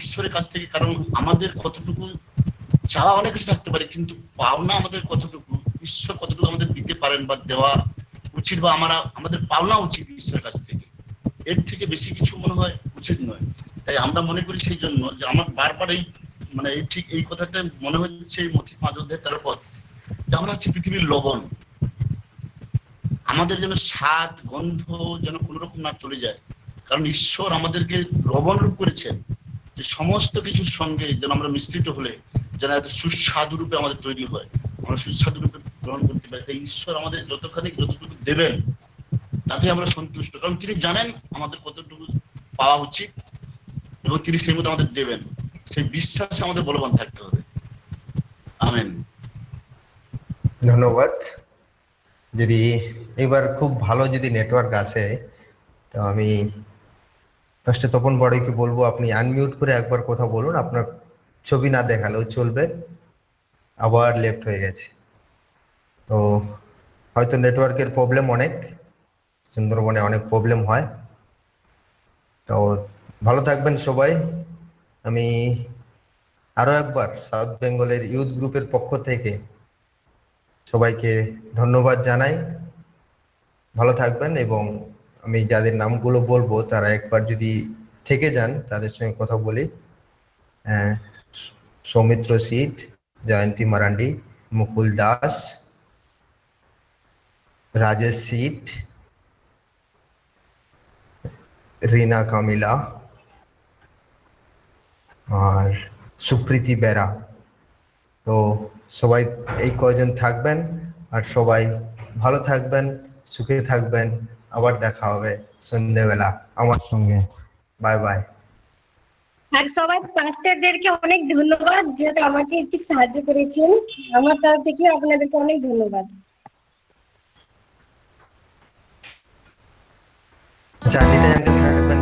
[SPEAKER 11] ঈশ্বরের কাছ থেকে। কারণ আমাদের কতটুকু চাওয়া অনেক কিছু থাকতে পারে, কিন্তু পাওনা আমাদের কতটুকু, ঈশ্বর কতটুকু আমাদের দিতে পারেন বা দেওয়া উচিত, বা আমাদের পাওনা উচিত ঈশ্বরের কাছ থেকে, এর থেকে বেশি কিছু মনে হয় উচিত নয়। তাই আমরা মনে করি সেই জন্য যে আমার বারবার এই কথাটা মনে হচ্ছে মথি 5 অধ্যায় 13 পদ, যে আমরা হচ্ছে পৃথিবীর লবণ। আমাদের যেন স্বাদ গন্ধ যেন কোন রকম না চলে যায়, কারণ ঈশ্বর আমাদেরকে লবণ রূপ করেছেন, যে সমস্ত কিছুর সঙ্গে যেন আমরা মিশ্রিত হলে যেন এত সুস্বাদু রূপে আমাদের তৈরি হয়, আমরা সুস্বাদু রূপে গ্রহণ করতে পারি। তাই ঈশ্বর আমাদের যতটুকু দেবেন তাতে আমরা সন্তুষ্ট, কারণ তিনি জানেন আমাদের কতটুকু পাওয়া উচিত এবং তিনি সেই মতো আমাদের দেবেন। সেই বিশ্বাসে আমাদের বলবান থাকতে হবে। আমেন।
[SPEAKER 1] ধন্যবাদ। যদি এবার খুব ভালো যদি নেটওয়ার্ক আসে তো আমি ফার্স্টে তপন বড়ইকে বলবো আপনি আনমিউট করে একবার কথা বলুন, আপনার ছবি না দেখালেও চলবে। আবার লেফট হয়ে গেছে, তো হয়তো নেটওয়ার্কের প্রবলেম, অনেক সুন্দরবনে অনেক প্রবলেম হয়। তো ভালো থাকবেন সবাই। আমি আরো একবার সাউথ বেঙ্গলের ইউথ গ্রুপের পক্ষ থেকে সবাইকে ধন্যবাদ জানাই। ভালো থাকবেন, এবং আমি যাদের নামগুলো বলবো তারা একবার যদি থেকে যান তাদের সঙ্গে কথা বলি। সৌমিত্র সিট, জয়ন্তী মারান্ডি, মুকুল দাস, রাজেশ সিট, রিনা কামিলা আর সুপ্রীতি বেরা। তো সবাই এই কয়জন থাকবেন, আর সবাই ভালো থাকবেন, সুখে থাকবেন। আবার দেখা হবে সন্ধ্যেবেলা আমার সঙ্গে। Bye bye.
[SPEAKER 4] আর সবাই পাস্টারদেরকে অনেক ধন্যবাদ, যেহেতু আমাকে একটু সাহায্য করেছেন। আমার তরফ থেকে আপনাদেরকে অনেক ধন্যবাদ।
[SPEAKER 1] চাঁদিনী আঙ্কেল থাকবেন।